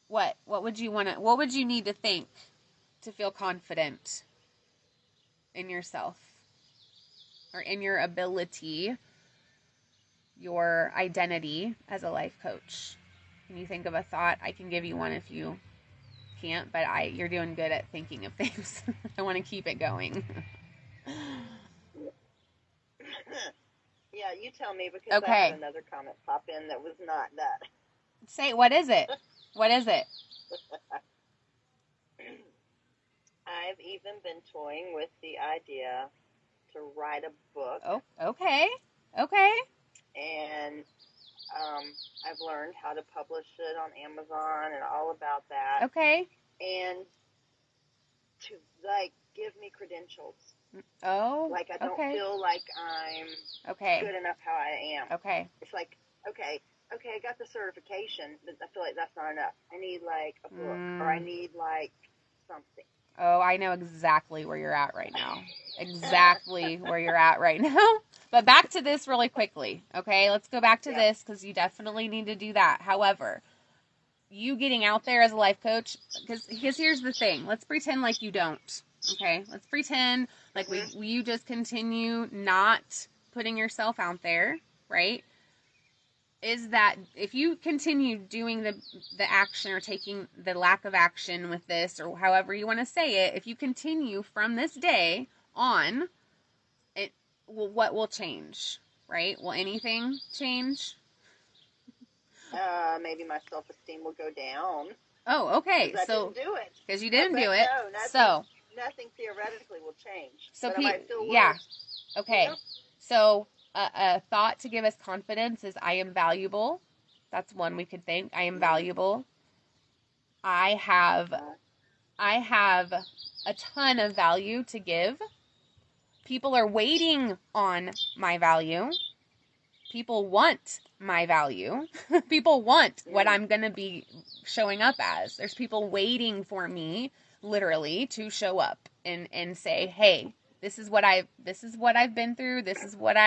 what would you need to think to feel confident in yourself or in your ability, your identity as a life coach? Can you think of a thought? I can give you one if you can't, but you're doing good at thinking of things. I want to keep it going. Yeah, you tell me, because I had another comment pop in that was not that. Say, what is it? What is it? I've even been toying with the idea to write a book. Oh, okay. And I've learned how to publish it on Amazon and all about that. Okay. And to, like, give me credentials. Oh, like, I don't feel like I'm good enough how I am. Okay. It's like, okay, I got the certification, but I feel like that's not enough. I need, like, a book, or I need, like, something. Oh, I know exactly where you're at right now. Exactly where you're at right now. But back to this really quickly, okay? Let's go back to this, because you definitely need to do that. However, you getting out there as a life coach, because here's the thing. Let's pretend like you don't, okay? Let's pretend like you just continue not putting yourself out there, right? Is that if you continue doing the action or taking the lack of action with this, or however you want to say it, if you continue from this day on, what will change, right? Will anything change? Maybe my self-esteem will go down. Oh, okay. So I didn't do it. Because you didn't do it. No, nothing theoretically will change. So but I might feel worse. Okay. You know? So a thought to give us confidence is, I am valuable. That's one we could think. I am valuable. I have a ton of value to give. People are waiting on my value. People want my value. People want what I'm going to be showing up as. There's people waiting for me, literally, to show up and say, hey, this is what I've been through. This is what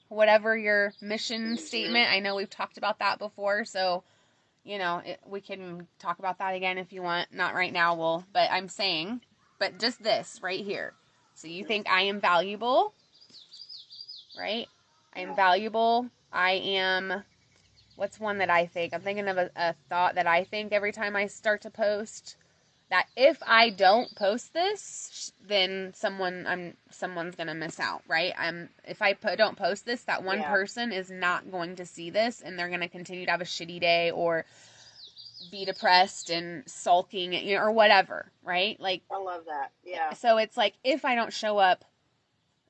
whatever your mission statement. I know we've talked about that before, so, we can talk about that again if you want. Not right now, but I'm saying, but just this right here. So you think I am valuable, right? I am valuable. I am, what's one that I think? I'm thinking of a thought that I think every time I start to post, that if I don't post this, then someone's going to miss out, right? If I don't post this, that one person is not going to see this, and they're going to continue to have a shitty day or be depressed and sulking, or whatever, right? Like, I love that. Yeah. So it's like, if I don't show up,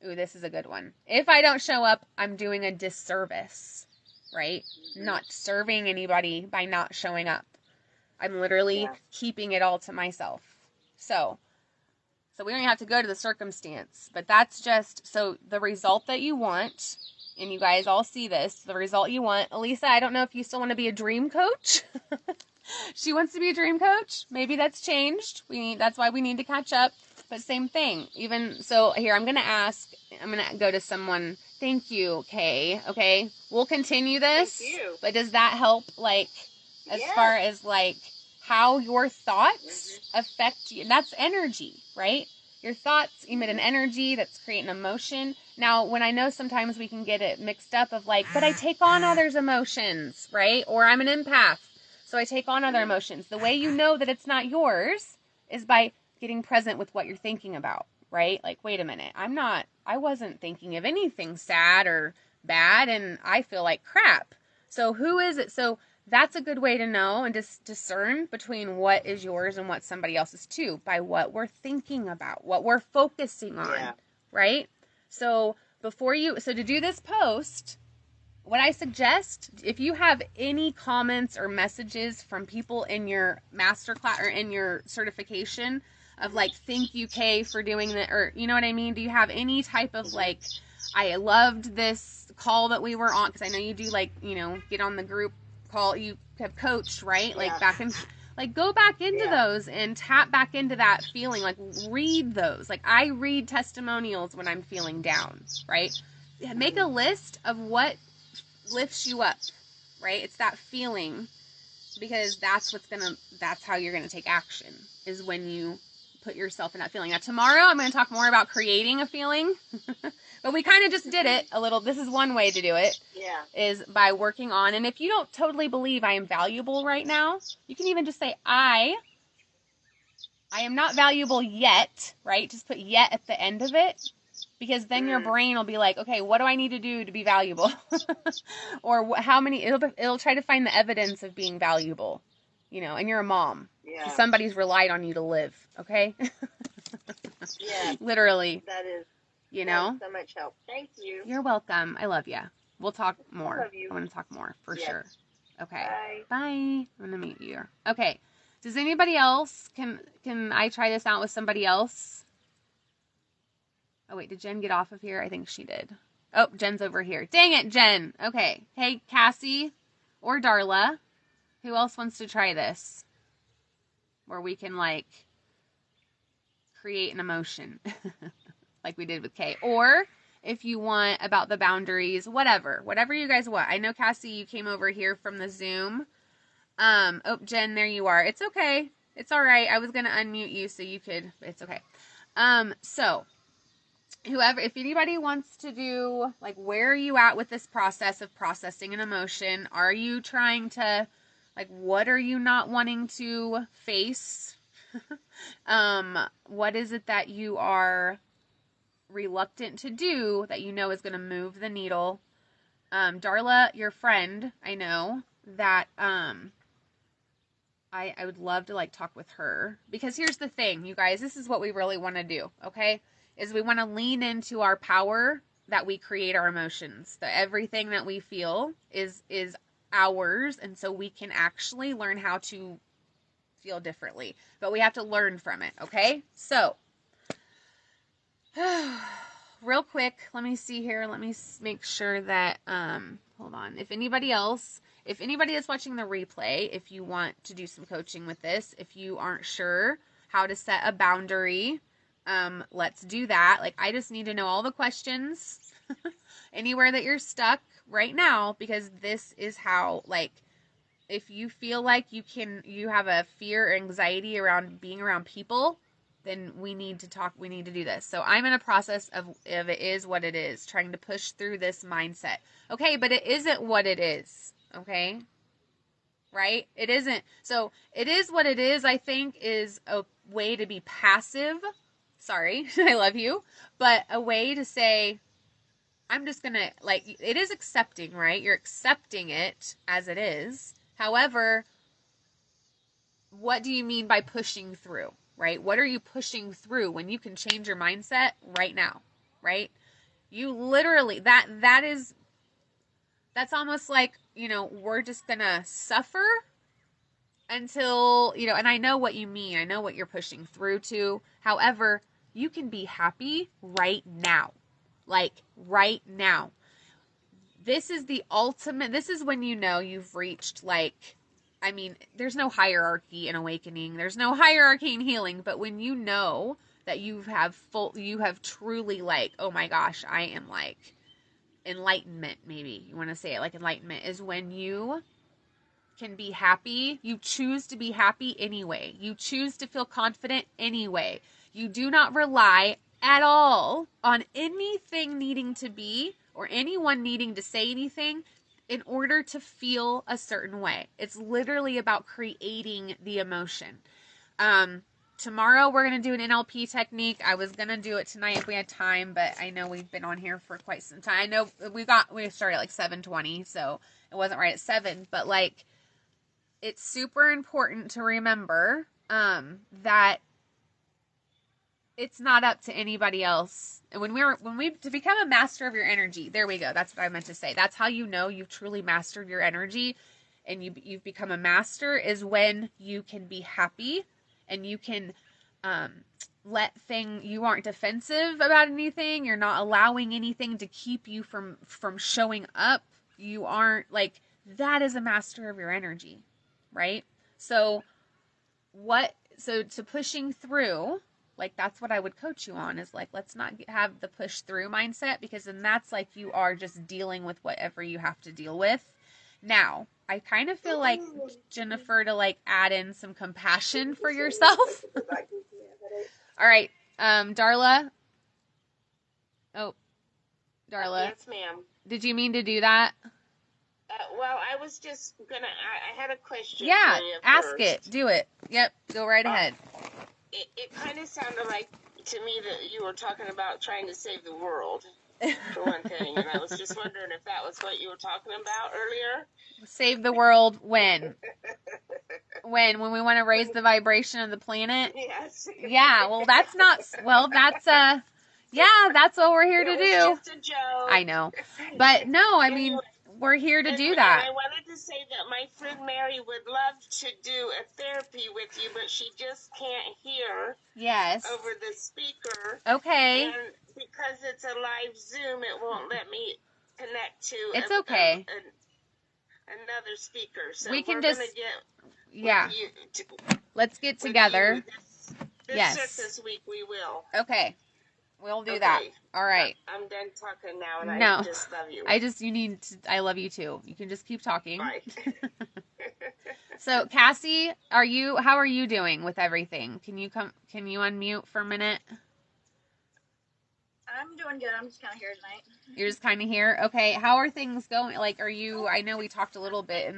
ooh, this is a good one. If I don't show up, I'm doing a disservice, right? Not serving anybody by not showing up. I'm literally keeping it all to myself. So we don't even have to go to the circumstance, but that's just, so the result that you want, and you guys all see this, the result you want. Elisa, I don't know if you still want to be a dream coach. She wants to be a dream coach. Maybe that's changed. That's why we need to catch up. But same thing. Even so, here, I'm going to go to someone. Thank you, Kay. Okay. We'll continue this. Thank you. But does that help, like, as far as, like, how your thoughts affect you? And that's energy, right? Your thoughts emit an energy that's creating emotion. Now, when I know sometimes we can get it mixed up of like, but I take on others' emotions, right? Or I'm an empath, so I take on other emotions. The way you know that it's not yours is by getting present with what you're thinking about, right? Like, wait a minute, I wasn't thinking of anything sad or bad, and I feel like crap. So who is it? So that's a good way to know and just discern between what is yours and what somebody else's too, by what we're thinking about, what we're focusing on, right? So so to do this post, what I suggest, if you have any comments or messages from people in your masterclass or in your certification of like, thank you, Kay, for doing that, or you know what I mean? Do you have any type of like, I loved this call that we were on, because I know you do like, get on the group call, you have coached, right? Like back in, like go back into those and tap back into that feeling, like read those. Like I read testimonials when I'm feeling down, right? Make a list of what lifts you up, right? It's that feeling, because that's how you're gonna take action, is when you put yourself in that feeling. Now tomorrow I'm going to talk more about creating a feeling, but we kind of just did it a little. This is one way to do it, is by working on, and if you don't totally believe I am valuable right now, you can even just say, I am not valuable yet, right? Just put yet at the end of it, because then your brain will be like, okay, what do I need to do to be valuable? Or how many, it'll try to find the evidence of being valuable, and you're a mom. Yeah. Somebody's relied on you to live, okay? Yeah. Literally. That is so much help. Thank you. You're welcome. I love you. We'll talk more. I love you. I want to talk more, for sure. Okay. Bye. I'm going to meet you. Okay. Does anybody else, can I try this out with somebody else? Oh, wait, did Jen get off of here? I think she did. Oh, Jen's over here. Dang it, Jen. Okay. Hey, Cassie or Darla, who else wants to try this? Where we can, like, create an emotion like we did with Kay. Or if you want about the boundaries, whatever you guys want. I know, Cassie, you came over here from the Zoom. Oh, Jen, there you are. It's okay. It's all right. I was going to unmute you so you could, it's okay. So whoever, if anybody wants to do, like, where are you at with this process of processing an emotion? Are you trying to, like, what are you not wanting to face? What is it that you are reluctant to do that you know is going to move the needle? Darla, your friend, I know that, I would love to, like, talk with her, because here's the thing, you guys, this is what we really want to do, okay? Is we want to lean into our power that we create our emotions. That everything that we feel is ours, and so we can actually learn how to feel differently. But we have to learn from it, okay? So, real quick, let me see here. Let me make sure that, hold on. If anybody is watching the replay, if you want to do some coaching with this, if you aren't sure how to set a boundary, let's do that. Like, I just need to know all the questions anywhere that you're stuck right now, because this is how, like, if you feel like you have a fear or anxiety around being around people, then we need to talk, we need to do this. So I'm in a process of it is what it is, trying to push through this mindset. Okay, but it isn't what it is, okay? Right? It isn't. So it is what it is, I think, is a way to be passive. Sorry, I love you. But a way to say, I'm just going to, like, it is accepting, right? You're accepting it as it is. However, what do you mean by pushing through, right? What are you pushing through when you can change your mindset right now, right? You literally, that's almost like, we're just going to suffer until, and I know what you mean. I know what you're pushing through to. However, you can be happy right now. Like, right now. This is the ultimate, this is when you've reached, like, I mean, there's no hierarchy in awakening. There's no hierarchy in healing. But when you know that you have truly, like, oh my gosh, I am, like, enlightenment, maybe you want to say it, like enlightenment, is when you can be happy. You choose to be happy anyway. You choose to feel confident anyway. You do not rely at all on anything needing to be or anyone needing to say anything in order to feel a certain way. It's literally about creating the emotion. Tomorrow we're going to do an NLP technique. I was going to do it tonight if we had time, but I know we've been on here for quite some time. I know we started at like 7:20, so it wasn't right at 7, but like it's super important to remember that it's not up to anybody else. And when we to become a master of your energy, there we go. That's what I meant to say. That's how you know you've truly mastered your energy and you've become a master, is when you can be happy and you can you aren't defensive about anything. You're not allowing anything to keep you from showing up. You aren't like, that is a master of your energy, right? So to pushing through, like that's what I would coach you on, is like, let's not have the push through mindset, because then that's like you are just dealing with whatever you have to deal with. Now, I kind of feel like, Jennifer, to like add in some compassion for yourself. All right, Darla. Oh, Darla. Yes, ma'am. Did you mean to do that? Well, I was just gonna. I had a question. Yeah, for you ask first. it. Do it. Yep, go right ahead. It kind of sounded like to me that you were talking about trying to save the world, for one thing, and I was just wondering if that was what you were talking about earlier. Save the world when? When we want to raise the vibration of the planet? Yes. Yeah, well, that's what we're here to do. It was just a joke. I know. But no, I mean, we're here to do that. And I wanted to say that my friend Mary would love to do a therapy with you, but she just can't hear. Yes. Over the speaker. Okay. And because it's a live Zoom, it won't let me connect to It's okay. Another speaker. So we can we're just, gonna get yeah. Let's get together. This week we will. Okay. We'll do that. All right. I'm done talking now, and no. I just love you. I love you too. You can just keep talking. Bye. So, Cassie, how are you doing with everything? Can you unmute for a minute? I'm doing good. I'm just kind of here tonight. You're just kind of here? Okay. How are things going? Like, I know we talked a little bit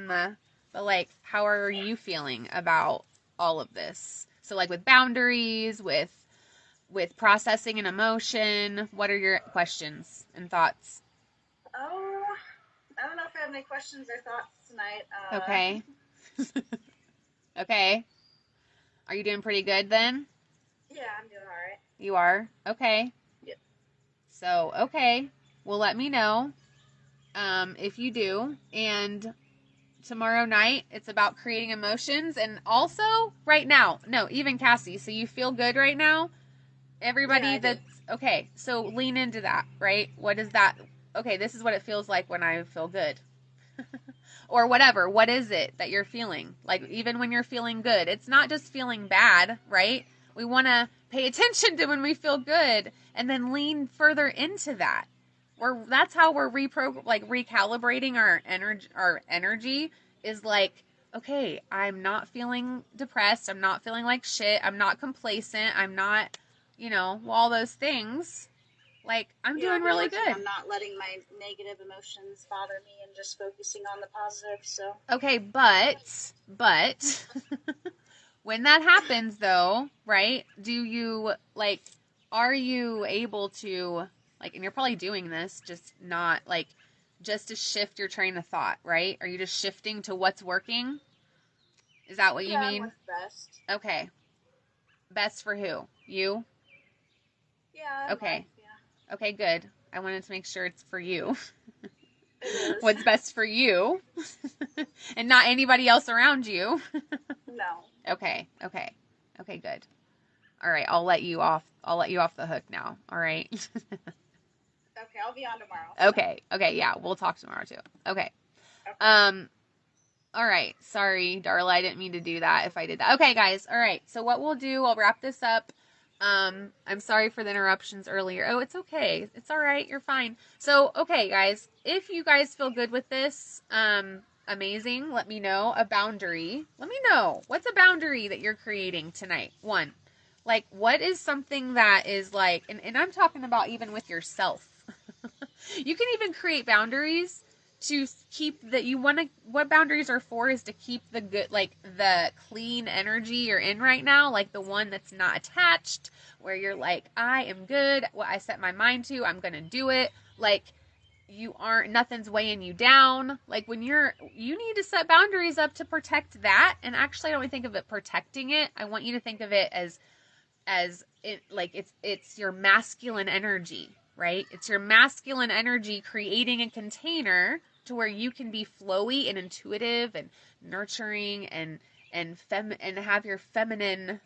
but like, how are you feeling about all of this? So like with boundaries, with processing an emotion, what are your questions and thoughts? Oh, I don't know if I have any questions or thoughts tonight. Okay. Okay. Are you doing pretty good then? Yeah, I'm doing all right. You are? Okay. Yep. So, okay. Well, let me know if you do. And tomorrow night, it's about creating emotions. And also, right now, no, even Cassie, so you feel good right now? Everybody that's, okay, so lean into that, right? What is that? Okay, this is what it feels like when I feel good. Or whatever. What is it that you're feeling? Like, even when you're feeling good. It's not just feeling bad, right? We want to pay attention to when we feel good and then lean further into that. That's how we're recalibrating our energy is like, okay, I'm not feeling depressed. I'm not feeling like shit. I'm not complacent. I'm not, all those things. Like, I'm doing really good. I'm not letting my negative emotions bother me and just focusing on the positive, so. Okay, but, when that happens, though, right, are you able to, and you're probably doing this, just not, just to shift your train of thought, right? Are you just shifting to what's working? Is that what you mean? What's best. Okay. Best for who? You? Yeah. Okay. Yeah. Okay, good. I wanted to make sure it's for you. What's best for you and not anybody else around you. No. Okay, good. All right, I'll let you off the hook now. All right. Okay, I'll be on tomorrow. Okay, yeah, we'll talk tomorrow too. Okay. All right. Sorry, Darla, I didn't mean to do that if I did that. Okay, guys. All right. So what we'll do, I'll wrap this up. I'm sorry for the interruptions earlier. Oh, it's okay. It's all right. You're fine. So, okay, guys, if you guys feel good with this, amazing. Let me know a boundary. Let me know, what's a boundary that you're creating tonight? One, like, what is something that is like, and I'm talking about even with yourself. You can even create boundaries to keep that you want to, what boundaries are for is to keep the good, like the clean energy you're in right now, like the one that's not attached, where you're like, I am good, what I set my mind to, I'm going to do it. Like, you aren't, nothing's weighing you down. Like, when you need to set boundaries up to protect that. And actually, I don't think of it protecting it. I want you to think of it as it, like it's your masculine energy, right? It's your masculine energy creating a container to where you can be flowy and intuitive and nurturing and have your feminine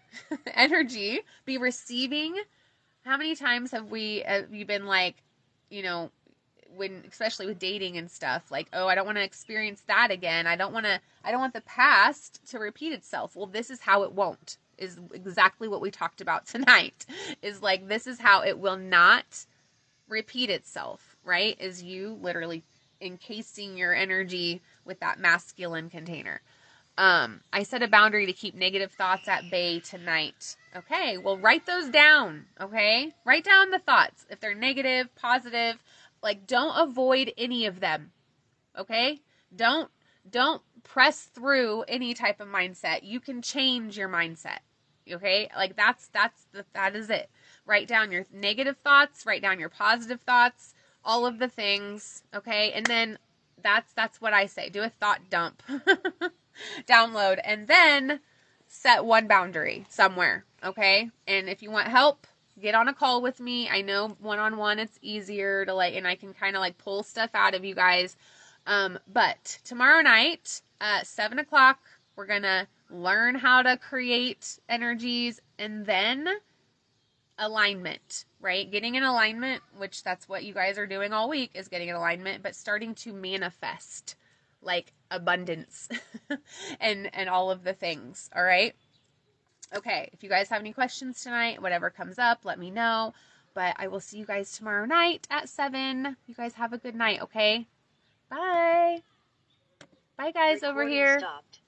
energy be receiving. How many times have you been like, you know, when, especially with dating and stuff, like, oh, I don't want to experience that again. I don't want the past to repeat itself. Well, this is how it won't, is exactly what we talked about tonight, is like, this is how it will not repeat itself, right? Is you literally encasing your energy with that masculine container. I set a boundary to keep negative thoughts at bay tonight. Okay, well, write those down, okay? Write down the thoughts. If they're negative, positive, like, don't avoid any of them, okay? Don't press through any type of mindset. You can change your mindset, okay? Like, that is it. Write down your negative thoughts, write down your positive thoughts, all of the things, okay? And then that's what I say. Do a thought dump. Download, and then set one boundary somewhere, okay? And if you want help, get on a call with me. I know one-on-one it's easier to, like, and I can kind of like pull stuff out of you guys. But tomorrow night at 7 o'clock, we're gonna learn how to create energies, and then alignment, right? Getting in alignment, which that's what you guys are doing all week, is getting in alignment, but starting to manifest like abundance and all of the things. All right. Okay. If you guys have any questions tonight, whatever comes up, let me know. But I will see you guys tomorrow night at 7. You guys have a good night. Okay. Bye. Bye, guys. Recording over here. Stopped.